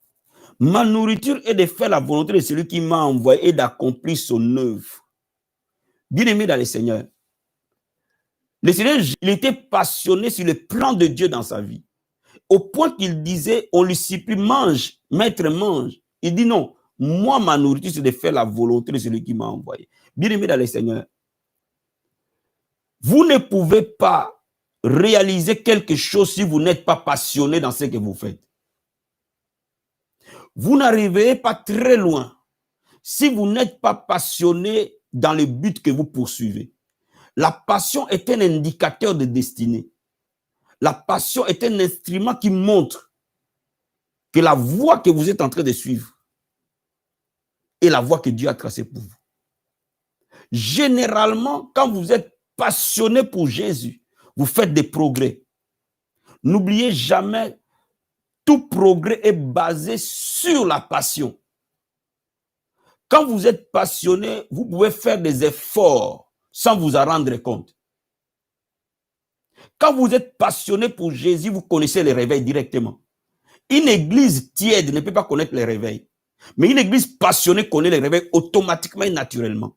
Ma nourriture est de faire la volonté de celui qui m'a envoyé et d'accomplir son œuvre. Bien-aimé dans le Seigneur, il était passionné sur le plan de Dieu dans sa vie. Au point qu'il disait, on lui supplie, mange, maître, mange. Il dit non, moi, ma nourriture, c'est de faire la volonté de celui qui m'a envoyé. Bien-aimé dans le Seigneur, vous ne pouvez pas réaliser quelque chose si vous n'êtes pas passionné dans ce que vous faites. Vous n'arriverez pas très loin si vous n'êtes pas passionné dans le but que vous poursuivez. La passion est un indicateur de destinée. La passion est un instrument qui montre que la voie que vous êtes en train de suivre est la voie que Dieu a tracée pour vous. Généralement, quand vous êtes passionné pour Jésus, vous faites des progrès. N'oubliez jamais, tout progrès est basé sur la passion. Quand vous êtes passionné, vous pouvez faire des efforts sans vous en rendre compte. Quand vous êtes passionné pour Jésus, vous connaissez les réveils directement. Une église tiède ne peut pas connaître les réveils. Mais une église passionnée connaît les réveils automatiquement et naturellement.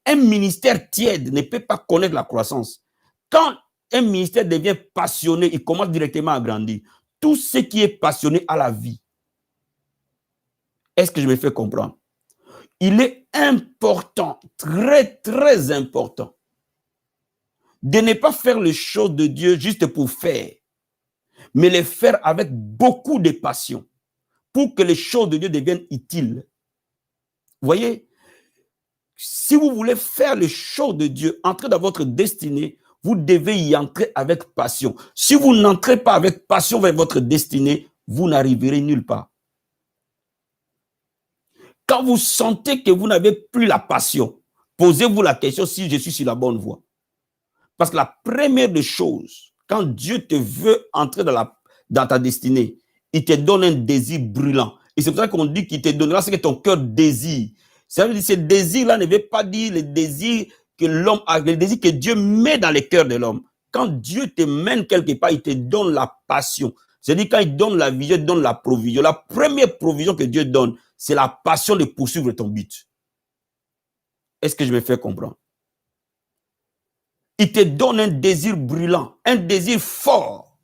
Un ministère tiède ne peut pas connaître la croissance. Quand un ministère devient passionné, il commence directement à grandir. Tout ce qui est passionné à la vie. Est-ce que je me fais comprendre? Il est important, très très important, de ne pas faire les choses de Dieu juste pour faire, mais les faire avec beaucoup de passion pour que les choses de Dieu deviennent utiles. Vous voyez, si vous voulez faire les choses de Dieu, entrer dans votre destinée, vous devez y entrer avec passion. Si vous n'entrez pas avec passion vers votre destinée, vous n'arriverez nulle part. Quand vous sentez que vous n'avez plus la passion, posez-vous la question si je suis sur la bonne voie. Parce que la première des choses, quand Dieu te veut entrer dans ta destinée, il te donne un désir brûlant. Et c'est pour ça qu'on dit qu'il te donnera ce que ton cœur désire. Ça veut dire que ce désir-là ne veut pas dire le désir que l'homme a, le désir que Dieu met dans le cœur de l'homme. Quand Dieu te mène quelque part, il te donne la passion. C'est-à-dire quand il donne la vision, il donne la provision. La première provision que Dieu donne, c'est la passion de poursuivre ton but. Est-ce que je me fais comprendre? Il te donne un désir brûlant, un désir fort.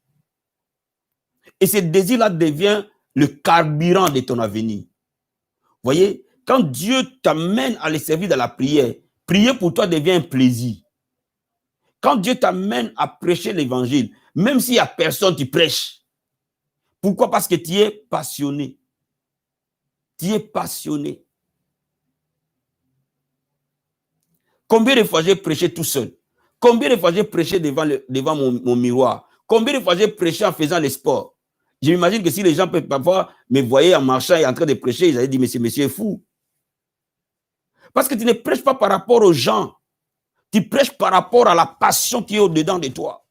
Et ce désir-là devient le carburant de ton avenir. Vous voyez, quand Dieu t'amène à le servir dans la prière, prier pour toi devient un plaisir. Quand Dieu t'amène à prêcher l'évangile, même s'il n'y a personne, tu prêches. Pourquoi? Parce que tu es passionné. Tu es passionné. Combien de fois j'ai prêché tout seul? Combien de fois j'ai prêché devant mon miroir? Combien de fois j'ai prêché en faisant les sports? Je m'imagine que si les gens peuvent parfois me voyer en marchant et en train de prêcher, ils allaient dire, mais ce monsieur est fou. Parce que tu ne prêches pas par rapport aux gens. Tu prêches par rapport à la passion qui est au-dedans de toi.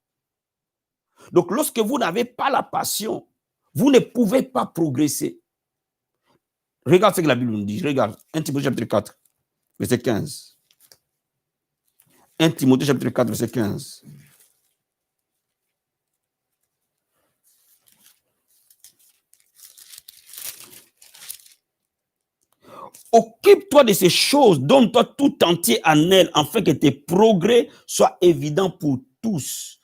Donc, lorsque vous n'avez pas la passion, vous ne pouvez pas progresser. Regarde ce que la Bible nous dit. Regarde, 1 Timothée chapitre 4, verset 15. 1 Timothée chapitre 4, verset 15. Occupe-toi de ces choses, donne-toi tout entier en elles, afin que tes progrès soient évidents pour tous.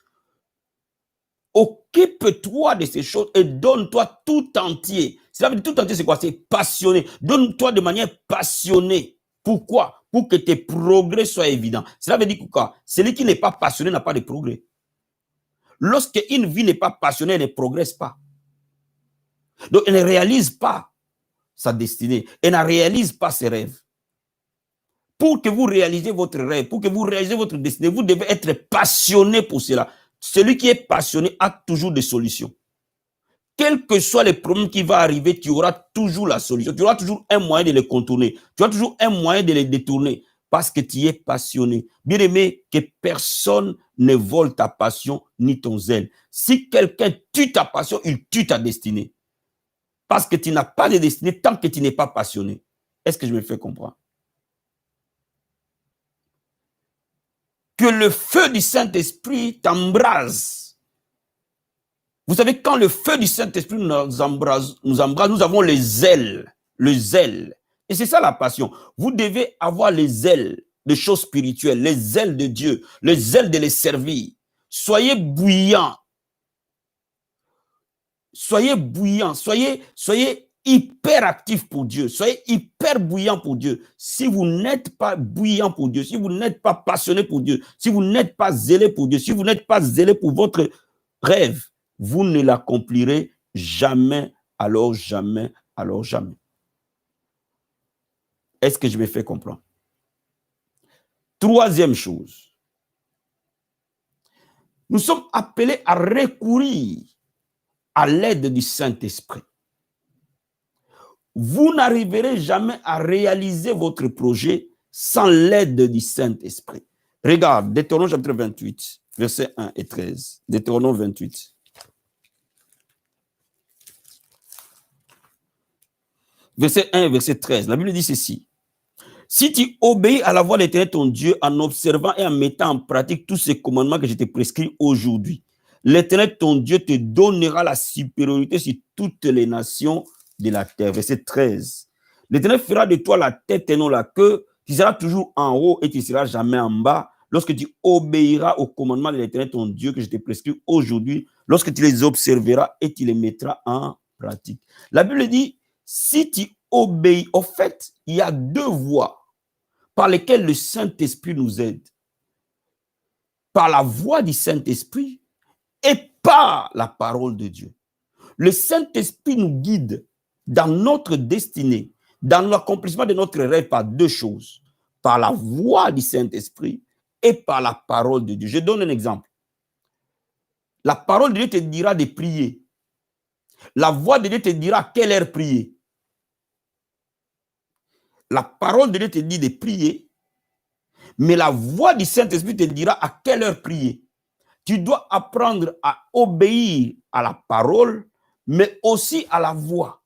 Occupe-toi de ces choses et donne-toi tout entier. Cela veut dire tout entier, c'est quoi? C'est passionné. Donne-toi de manière passionnée. Pourquoi? Pour que tes progrès soient évidents. Cela veut dire quoi? Celui qui n'est pas passionné n'a pas de progrès. Lorsqu'une vie n'est pas passionnée, elle ne progresse pas. Donc, elle ne réalise pas sa destinée. Elle ne réalise pas ses rêves. Pour que vous réalisiez votre rêve, pour que vous réalisiez votre destinée, vous devez être passionné pour cela. Celui qui est passionné a toujours des solutions. Quels que soient les problèmes qui vont arriver, tu auras toujours la solution. Tu auras toujours un moyen de les contourner. Tu auras toujours un moyen de les détourner parce que tu es passionné. Bien aimé, que personne ne vole ta passion ni ton zèle. Si quelqu'un tue ta passion, il tue ta destinée. Parce que tu n'as pas de destinée tant que tu n'es pas passionné. Est-ce que je me fais comprendre? Que le feu du Saint-Esprit t'embrase. Vous savez, quand le feu du Saint-Esprit nous embrase, nous avons les ailes, le zèle. Et c'est ça la passion. Vous devez avoir les ailes de choses spirituelles, les ailes de Dieu, les ailes de les servir. Soyez bouillants. Soyez bouillants, soyez hyper actif pour Dieu, soyez hyper bouillant pour Dieu. Si vous n'êtes pas bouillant pour Dieu, si vous n'êtes pas passionné pour Dieu, si vous n'êtes pas zélé pour Dieu, si vous n'êtes pas zélé pour votre rêve, vous ne l'accomplirez jamais, alors jamais, alors jamais. Est-ce que je me fais comprendre? Troisième chose, nous sommes appelés à recourir à l'aide du Saint-Esprit. Vous n'arriverez jamais à réaliser votre projet sans l'aide du Saint-Esprit. Regarde, Deutéronome chapitre 28, versets 1 et 13. Deutéronome 28. Verset 1 et verset 13. La Bible dit ceci. Si tu obéis à la voix de l'Éternel ton Dieu en observant et en mettant en pratique tous ces commandements que je te prescris aujourd'hui, l'Éternel ton Dieu te donnera la supériorité sur toutes les nations de la terre. Verset 13. L'Éternel fera de toi la tête et non la queue. Tu seras toujours en haut et tu ne seras jamais en bas. Lorsque tu obéiras aux commandements de l'Éternel ton Dieu que je te prescris aujourd'hui, lorsque tu les observeras et tu les mettras en pratique. La Bible dit, si tu obéis, au fait, il y a deux voies par lesquelles le Saint-Esprit nous aide. Par la voix du Saint-Esprit et par la parole de Dieu. Le Saint-Esprit nous guide dans notre destinée, dans l'accomplissement de notre rêve par deux choses. Par la voix du Saint-Esprit et par la parole de Dieu. Je donne un exemple. La parole de Dieu te dira de prier. La voix de Dieu te dira à quelle heure prier. La parole de Dieu te dit de prier, mais la voix du Saint-Esprit te dira à quelle heure prier. Tu dois apprendre à obéir à la parole, mais aussi à la voix.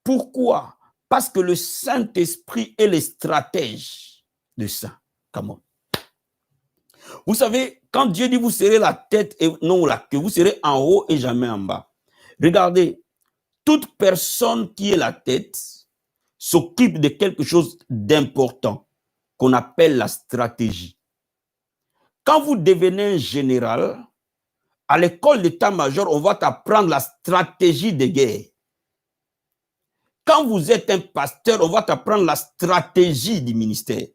Pourquoi? Parce que le Saint-Esprit est le stratège de ça. Comment? Vous savez, quand Dieu dit vous serez la tête et non la queue, vous serez en haut et jamais en bas. Regardez, toute personne qui est la tête s'occupe de quelque chose d'important qu'on appelle la stratégie. Quand vous devenez un général, à l'école d'état-major, on va t'apprendre la stratégie de guerre. Quand vous êtes un pasteur, on va t'apprendre la stratégie du ministère.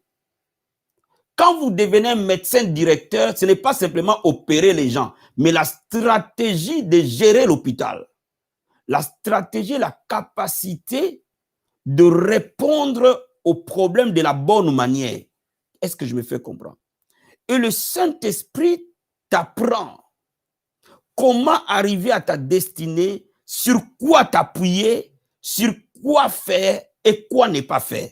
Quand vous devenez un médecin directeur, ce n'est pas simplement opérer les gens, mais la stratégie de gérer l'hôpital. La stratégie, la capacité de répondre aux problèmes de la bonne manière. Est-ce que je me fais comprendre? Et le Saint-Esprit t'apprend comment arriver à ta destinée, sur quoi t'appuyer, sur quoi faire et quoi ne pas faire.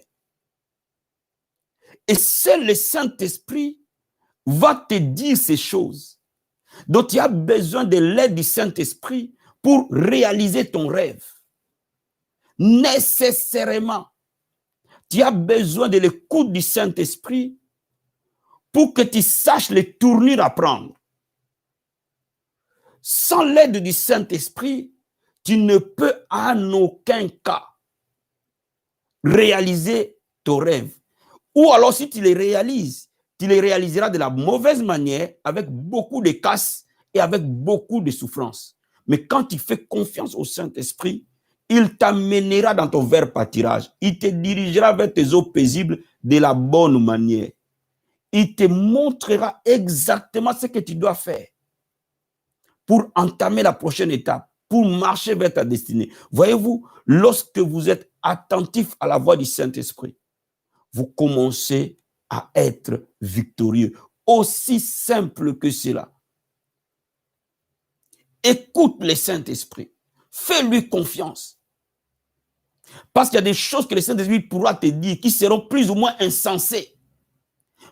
Et seul le Saint-Esprit va te dire ces choses. Donc, tu as besoin de l'aide du Saint-Esprit pour réaliser ton rêve. Nécessairement, tu as besoin de l'écoute du Saint-Esprit pour que tu saches les tournures à prendre. Sans l'aide du Saint-Esprit, tu ne peux en aucun cas réaliser ton rêve. Ou alors, si tu les réalises, tu les réaliseras de la mauvaise manière, avec beaucoup de casse et avec beaucoup de souffrance. Mais quand tu fais confiance au Saint-Esprit, il t'amènera dans ton vert pâturage. Il te dirigera vers tes eaux paisibles de la bonne manière. Il te montrera exactement ce que tu dois faire pour entamer la prochaine étape, pour marcher vers ta destinée. Voyez-vous, lorsque vous êtes attentif à la voix du Saint-Esprit, vous commencez à être victorieux. Aussi simple que cela. Écoute le Saint-Esprit. Fais-lui confiance. Parce qu'il y a des choses que le Saint-Esprit pourra te dire qui seront plus ou moins insensées.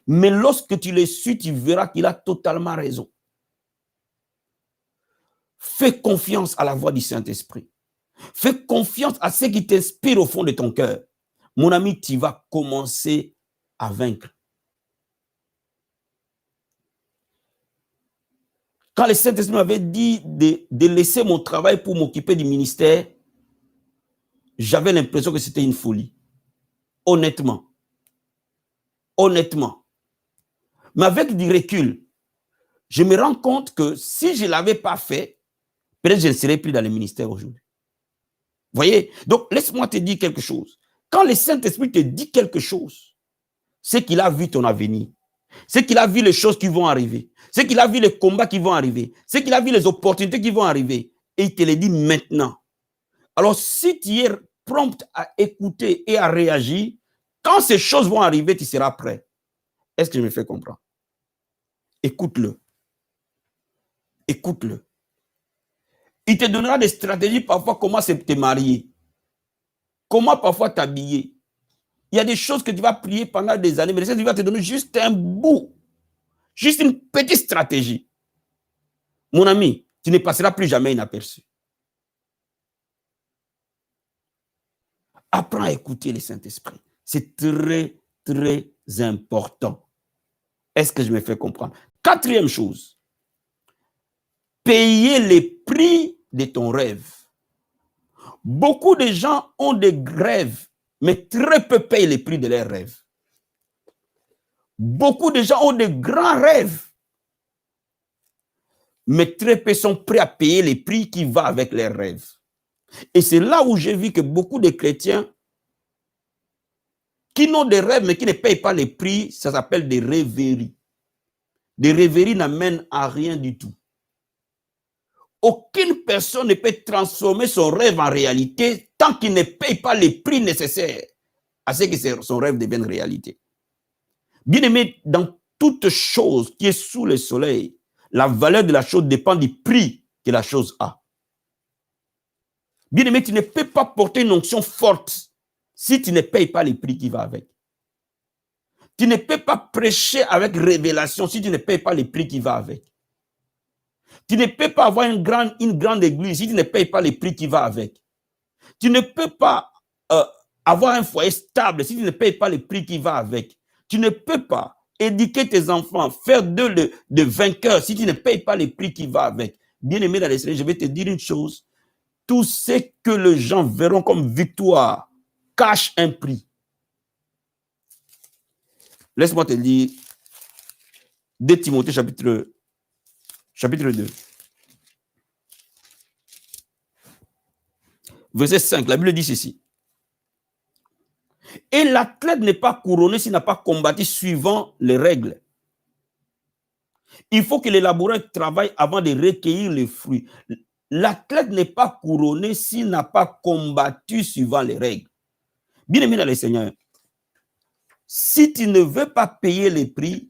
Mais lorsque tu les suis, tu verras qu'il a totalement raison. Fais confiance à la voix du Saint-Esprit. Fais confiance à ce qui t'inspire au fond de ton cœur. Mon ami, tu vas commencer à vaincre. Quand le Saint-Esprit m'avait dit de laisser mon travail pour m'occuper du ministère, j'avais l'impression que c'était une folie. Honnêtement. Honnêtement. Mais avec du recul, je me rends compte que si je ne l'avais pas fait, peut-être je ne serais plus dans le ministère aujourd'hui. Vous voyez? Donc, laisse-moi te dire quelque chose. Quand le Saint-Esprit te dit quelque chose, c'est qu'il a vu ton avenir. C'est qu'il a vu les choses qui vont arriver. C'est qu'il a vu les combats qui vont arriver. C'est qu'il a vu les opportunités qui vont arriver. Et il te les dit maintenant. Alors, si tu es prompt à écouter et à réagir, quand ces choses vont arriver, tu seras prêt. Est-ce que je me fais comprendre? Écoute-le. Écoute-le. Il te donnera des stratégies parfois comment te marier. Comment parfois t'habiller. Il y a des choses que tu vas prier pendant des années, mais le Seigneur va te donner juste un bout. Juste une petite stratégie. Mon ami, tu ne passeras plus jamais inaperçu. Apprends à écouter le Saint-Esprit. C'est très, très important. Est-ce que je me fais comprendre? Quatrième chose. Payer les prix de ton rêve. Beaucoup de gens ont des rêves, mais très peu payent les prix de leurs rêves. Beaucoup de gens ont de grands rêves, mais très peu sont prêts à payer les prix qui vont avec leurs rêves. Et c'est là où j'ai vu que beaucoup de chrétiens qui n'ont des rêves, mais qui ne payent pas les prix, ça s'appelle des rêveries. Des rêveries n'amènent à rien du tout. Aucune personne ne peut transformer son rêve en réalité tant qu'il ne paye pas les prix nécessaires à ce que son rêve devienne réalité. Bien-aimé, dans toute chose qui est sous le soleil, la valeur de la chose dépend du prix que la chose a. Bien-aimé, tu ne peux pas porter une onction forte si tu ne payes pas les prix qui va avec. Tu ne peux pas prêcher avec révélation si tu ne payes pas les prix qui va avec. Tu ne peux pas avoir une grande église si tu ne payes pas les prix qui va avec. Tu ne peux pas avoir un foyer stable si tu ne payes pas les prix qui va avec. Tu ne peux pas éduquer tes enfants, faire d'eux de vainqueurs si tu ne payes pas les prix qui va avec. Bien-aimé dans les Seigneur, je vais te dire une chose. Tout ce que les gens verront comme victoire cache un prix. Laisse-moi te lire 2 Timothée chapitre 2. Verset 5, la Bible dit ceci. Et l'athlète n'est pas couronné s'il n'a pas combattu suivant les règles. Il faut que les laboureurs travaillent avant de recueillir les fruits. L'athlète n'est pas couronné s'il n'a pas combattu suivant les règles. Bien-aimé dans le Seigneur, Si tu ne veux pas payer les prix,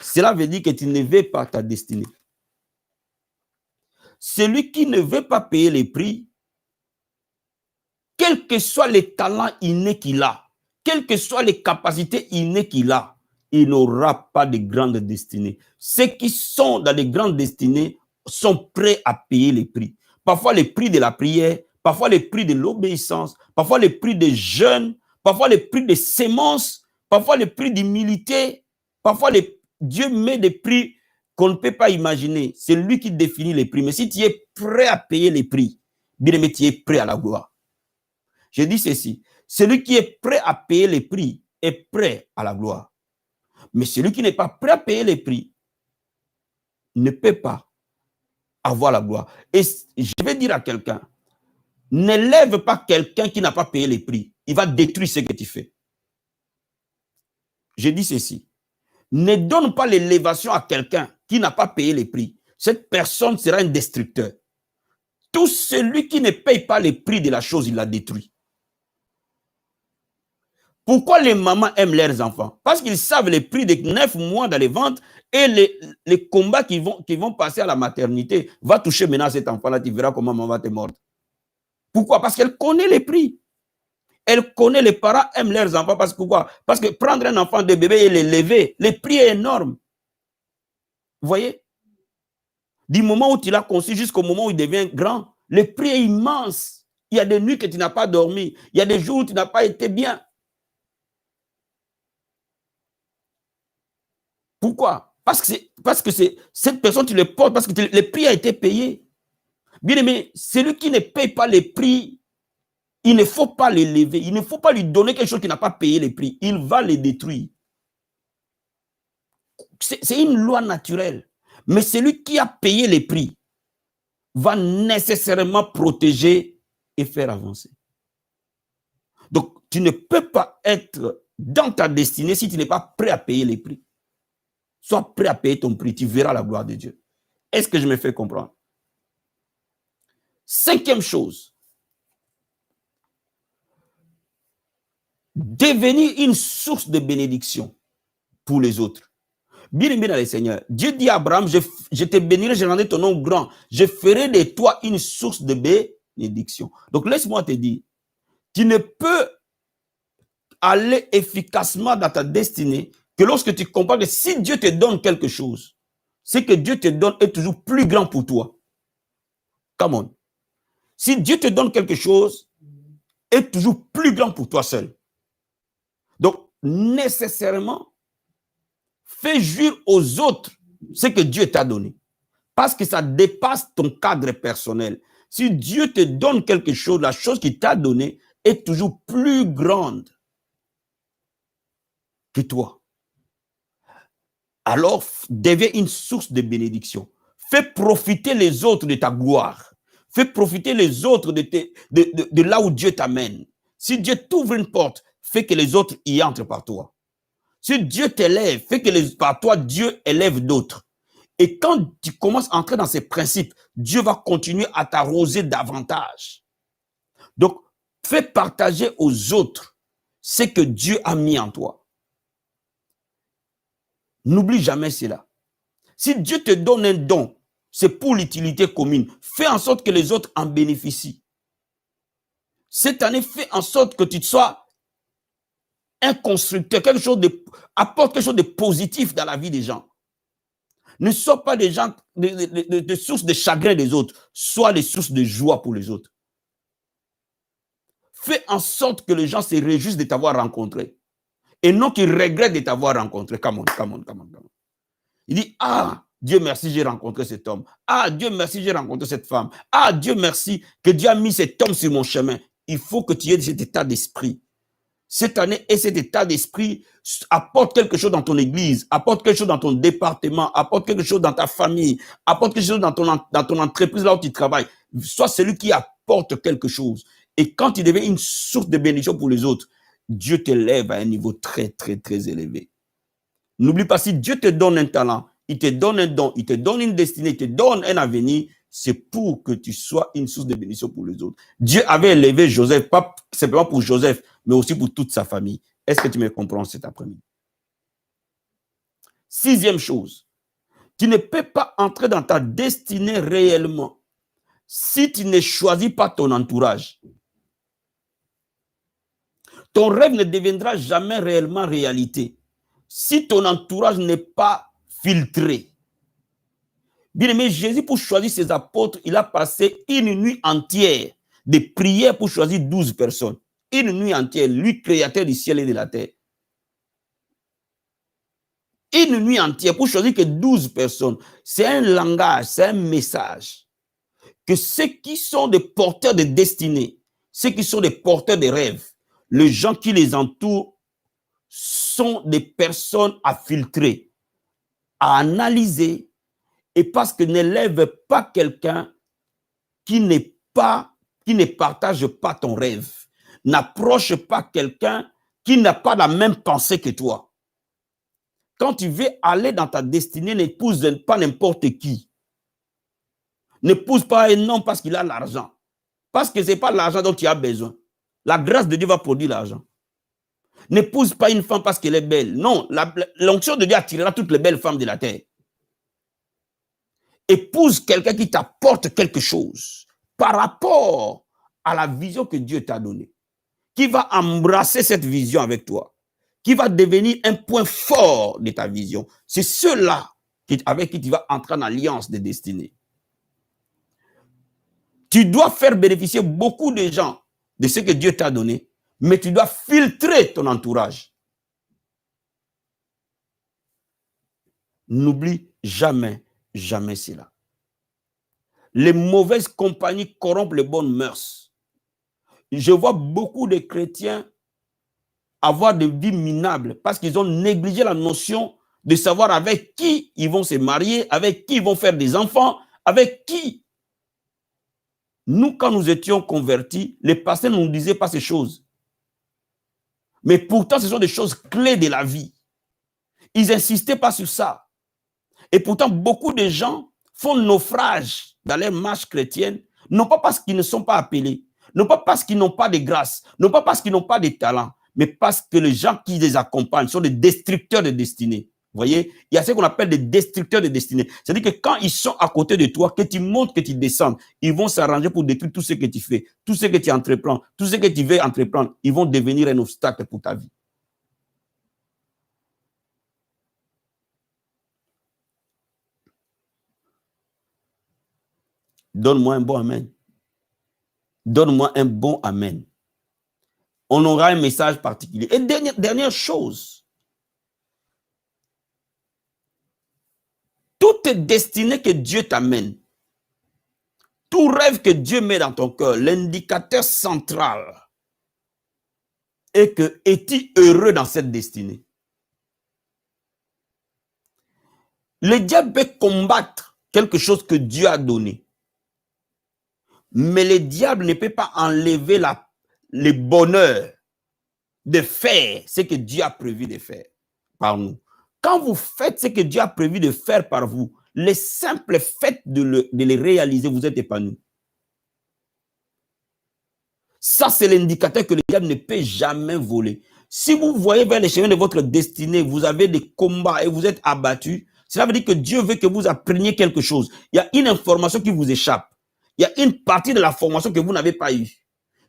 cela veut dire que tu ne veux pas ta destinée. Celui qui ne veut pas payer les prix, quels que soient les talents innés qu'il a, quelles que soient les capacités innées qu'il a, il n'aura pas de grande destinée. Ceux qui sont dans les grandes destinées sont prêts à payer les prix. Parfois les prix de la prière, parfois les prix de l'obéissance, parfois les prix des jeûnes, parfois les prix des sémences, parfois les prix d'humilité, parfois Dieu met des prix qu'on ne peut pas imaginer. C'est lui qui définit les prix. Mais si tu es prêt à payer les prix, bien aimé, tu es prêt à la gloire. Je dis ceci, celui qui est prêt à payer les prix est prêt à la gloire. Mais celui qui n'est pas prêt à payer les prix ne peut pas avoir la gloire. Et je vais dire à quelqu'un, n'élève pas quelqu'un qui n'a pas payé les prix. Il va détruire ce que tu fais. Je dis ceci, ne donne pas l'élévation à quelqu'un qui n'a pas payé les prix. Cette personne sera un destructeur. Tout celui qui ne paye pas les prix de la chose, il la détruit. Pourquoi les mamans aiment leurs enfants? Parce qu'ils savent les prix de 9 mois dans les ventes et les combats qui vont passer à la maternité. Va toucher maintenant cet enfant-là, tu verras comment maman va te mordre. Pourquoi? Parce qu'elle connaît les prix. Elle connaît, les parents aiment leurs enfants. Parce que pourquoi? Parce que prendre un enfant de bébé et l'élever, le prix est énorme. Vous voyez? Du moment où tu l'as conçu jusqu'au moment où il devient grand, le prix est immense. Il y a des nuits que tu n'as pas dormi. Il y a des jours où tu n'as pas été bien. Pourquoi? Parce que cette personne, tu le portes parce que le prix a été payé. Bien aimé, celui qui ne paye pas les prix, il ne faut pas l'élever. Il ne faut pas lui donner quelque chose qui n'a pas payé les prix. Il va les détruire. C'est une loi naturelle. Mais celui qui a payé les prix va nécessairement protéger et faire avancer. Donc, tu ne peux pas être dans ta destinée si tu n'es pas prêt à payer les prix. Sois prêt à payer ton prix, tu verras la gloire de Dieu. Est-ce que je me fais comprendre? Cinquième chose, devenir une source de bénédiction pour les autres. Bien aimé dans le Seigneur, Dieu dit à Abraham, je te bénirai, je rendrai ton nom grand, je ferai de toi une source de bénédiction. Donc laisse-moi te dire, tu ne peux aller efficacement dans ta destinée que lorsque tu comprends que si Dieu te donne quelque chose, ce que Dieu te donne est toujours plus grand pour toi. Come on. Si Dieu te donne quelque chose, est toujours plus grand pour toi seul. Donc, nécessairement, fais jouir aux autres ce que Dieu t'a donné. Parce que ça dépasse ton cadre personnel. Si Dieu te donne quelque chose, la chose qu'il t'a donnée est toujours plus grande que toi. Alors, deviens une source de bénédiction. Fais profiter les autres de ta gloire. Fais profiter les autres de là où Dieu t'amène. Si Dieu t'ouvre une porte, fais que les autres y entrent par toi. Si Dieu t'élève, fais que par toi, Dieu élève d'autres. Et quand tu commences à entrer dans ces principes, Dieu va continuer à t'arroser davantage. Donc, fais partager aux autres ce que Dieu a mis en toi. N'oublie jamais cela. Si Dieu te donne un don, c'est pour l'utilité commune. Fais en sorte que les autres en bénéficient. Cette année, fais en sorte que tu sois un constructeur, apporte quelque chose de positif dans la vie des gens. Ne sois pas des gens de sources de chagrin des autres, sois des sources de joie pour les autres. Fais en sorte que les gens se réjouissent de t'avoir rencontré. Et non qu'ils regrettent de t'avoir rencontré. Come on. Il dit, ah, Dieu merci, j'ai rencontré cet homme. Ah, Dieu merci, j'ai rencontré cette femme. Ah, Dieu merci que Dieu a mis cet homme sur mon chemin. Il faut que tu aies cet état d'esprit. Cette année, et cet état d'esprit apporte quelque chose dans ton église, apporte quelque chose dans ton département, apporte quelque chose dans ta famille, apporte quelque chose dans ton entreprise, là où tu travailles. Sois celui qui apporte quelque chose. Et quand tu deviens une source de bénédiction pour les autres, Dieu t'élève à un niveau très, très, très élevé. N'oublie pas, si Dieu te donne un talent, il te donne un don, il te donne une destinée, il te donne un avenir, c'est pour que tu sois une source de bénédiction pour les autres. Dieu avait élevé Joseph, pas simplement pour Joseph, mais aussi pour toute sa famille. Est-ce que tu me comprends cet après-midi? 6e chose, tu ne peux pas entrer dans ta destinée réellement si tu ne choisis pas ton entourage. Ton rêve ne deviendra jamais réellement réalité si ton entourage n'est pas filtré. Bien aimé, Jésus, pour choisir ses apôtres, il a passé une nuit entière de prière pour choisir 12 personnes. Une nuit entière, lui, créateur du ciel et de la terre. Une nuit entière pour choisir que 12 personnes. C'est un langage, c'est un message. Que ceux qui sont des porteurs de destinée, ceux qui sont des porteurs de rêves, les gens qui les entourent sont des personnes à filtrer, à analyser, et parce que n'élève pas quelqu'un qui ne partage pas ton rêve. N'approche pas quelqu'un qui n'a pas la même pensée que toi. Quand tu veux aller dans ta destinée, n'épouse pas n'importe qui. N'épouse pas un homme parce qu'il a l'argent. Parce que ce n'est pas l'argent dont tu as besoin. La grâce de Dieu va produire l'argent. N'épouse pas une femme parce qu'elle est belle. Non, l'onction de Dieu attirera toutes les belles femmes de la terre. Épouse quelqu'un qui t'apporte quelque chose par rapport à la vision que Dieu t'a donnée, qui va embrasser cette vision avec toi, qui va devenir un point fort de ta vision. C'est ceux-là avec qui tu vas entrer en alliance de destinée. Tu dois faire bénéficier beaucoup de gens de ce que Dieu t'a donné, mais tu dois filtrer ton entourage. N'oublie jamais, jamais cela. Les mauvaises compagnies corrompent les bonnes mœurs. Je vois beaucoup de chrétiens avoir des vies minables parce qu'ils ont négligé la notion de savoir avec qui ils vont se marier, avec qui ils vont faire des enfants, avec qui. Nous, quand nous étions convertis, les pasteurs ne nous disaient pas ces choses. Mais pourtant, ce sont des choses clés de la vie. Ils n'insistaient pas sur ça. Et pourtant, beaucoup de gens font naufrage dans leur marche chrétienne, non pas parce qu'ils ne sont pas appelés, non pas parce qu'ils n'ont pas de grâce, non pas parce qu'ils n'ont pas de talent, mais parce que les gens qui les accompagnent sont des destructeurs de destinée. Vous voyez, il y a ce qu'on appelle des destructeurs de destinée. C'est-à-dire que quand ils sont à côté de toi, que tu montes, que tu descendes, ils vont s'arranger pour détruire tout ce que tu fais, tout ce que tu entreprends, tout ce que tu veux entreprendre. Ils vont devenir un obstacle pour ta vie. Donne-moi un bon amen. Donne-moi un bon amen. On aura un message particulier. Et dernière chose. Toute destinée que Dieu t'amène, tout rêve que Dieu met dans ton cœur, l'indicateur central est que es-tu heureux dans cette destinée? Le diable peut combattre quelque chose que Dieu a donné. Mais le diable ne peut pas enlever le bonheur de faire ce que Dieu a prévu de faire par nous. Quand vous faites ce que Dieu a prévu de faire par vous, le simple fait de le réaliser, vous êtes épanoui. Ça, c'est l'indicateur que le diable ne peut jamais voler. Si vous voyez vers les chemins de votre destinée, vous avez des combats et vous êtes abattus, cela veut dire que Dieu veut que vous appreniez quelque chose. Il y a une information qui vous échappe. Il y a une partie de la formation que vous n'avez pas eue.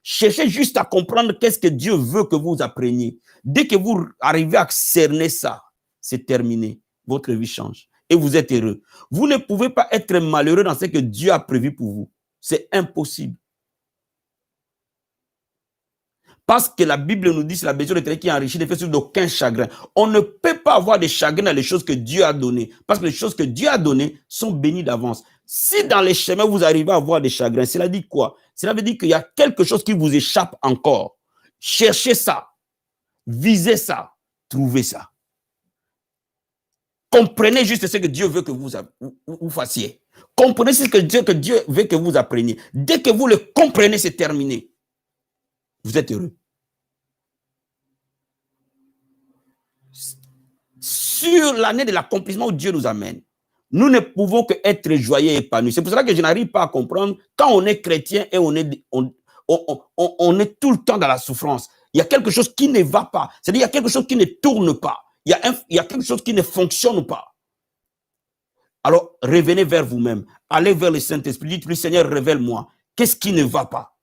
Cherchez juste à comprendre qu'est-ce que Dieu veut que vous appreniez. Dès que vous arrivez à cerner ça, c'est terminé. Votre vie change. Et vous êtes heureux. Vous ne pouvez pas être malheureux dans ce que Dieu a prévu pour vous. C'est impossible. Parce que la Bible nous dit, c'est la bénédiction de l'Éternel qui enrichit les faits d'aucun chagrin. On ne peut pas avoir de chagrin dans les choses que Dieu a données. Parce que les choses que Dieu a données sont bénies d'avance. Si dans les chemins, vous arrivez à avoir des chagrins, cela dit quoi? Cela veut dire qu'il y a quelque chose qui vous échappe encore. Cherchez ça. Visez ça. Trouvez ça. Comprenez juste ce que Dieu veut que vous fassiez. Comprenez ce que Dieu veut que vous appreniez. Dès que vous le comprenez, c'est terminé. Vous êtes heureux. Sur l'année de l'accomplissement où Dieu nous amène, Nous ne pouvons que être joyeux et épanouis. C'est pour cela que je n'arrive pas à comprendre quand on est chrétien et on est tout le temps dans la souffrance. Il y a quelque chose qui ne va pas. C'est-à-dire il y a quelque chose qui ne tourne pas. Il y a quelque chose qui ne fonctionne pas. Alors, revenez vers vous-même. Allez vers le Saint-Esprit. Dites-lui, Seigneur, révèle-moi. Qu'est-ce qui ne va pas?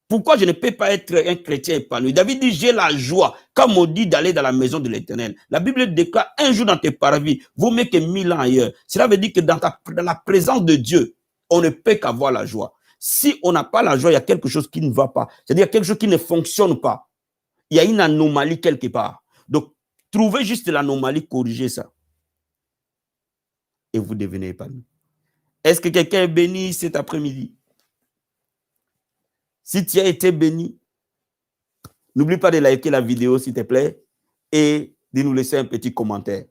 Pourquoi je ne peux pas être un chrétien épanoui? David dit, j'ai la joie, comme on dit, d'aller dans la maison de l'Éternel. La Bible déclare, un jour dans tes parvis, vaut mieux que 1000 ans ailleurs. Cela veut dire que dans la présence de Dieu, on ne peut qu'avoir la joie. Si on n'a pas la joie, il y a quelque chose qui ne va pas. C'est-à-dire quelque chose qui ne fonctionne pas. Il y a une anomalie quelque part. Donc, trouvez juste l'anomalie, corrigez ça. Et vous devenez épanoui. Est-ce que quelqu'un est béni cet après-midi? Si tu as été béni, n'oublie pas de liker la vidéo, s'il te plaît, et de nous laisser un petit commentaire.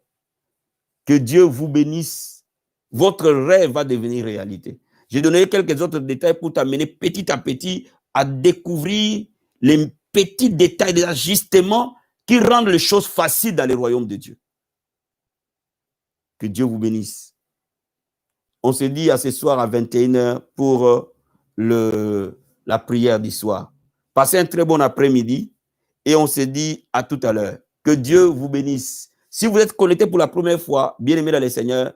Que Dieu vous bénisse. Votre rêve va devenir réalité. J'ai donné quelques autres détails pour t'amener petit à petit à découvrir les petits détails, des ajustements qui rendent les choses faciles dans le royaume de Dieu. Que Dieu vous bénisse. On se dit à ce soir à 21h pour la prière du soir. Passez un très bon après-midi et on se dit à tout à l'heure. Que Dieu vous bénisse. Si vous êtes connecté pour la première fois, bien-aimés dans le Seigneur,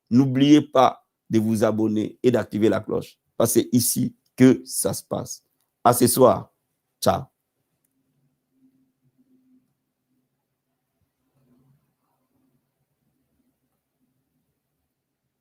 n'oubliez pas de vous abonner et d'activer la cloche. Parce que c'est ici que ça se passe. À ce soir. Ciao.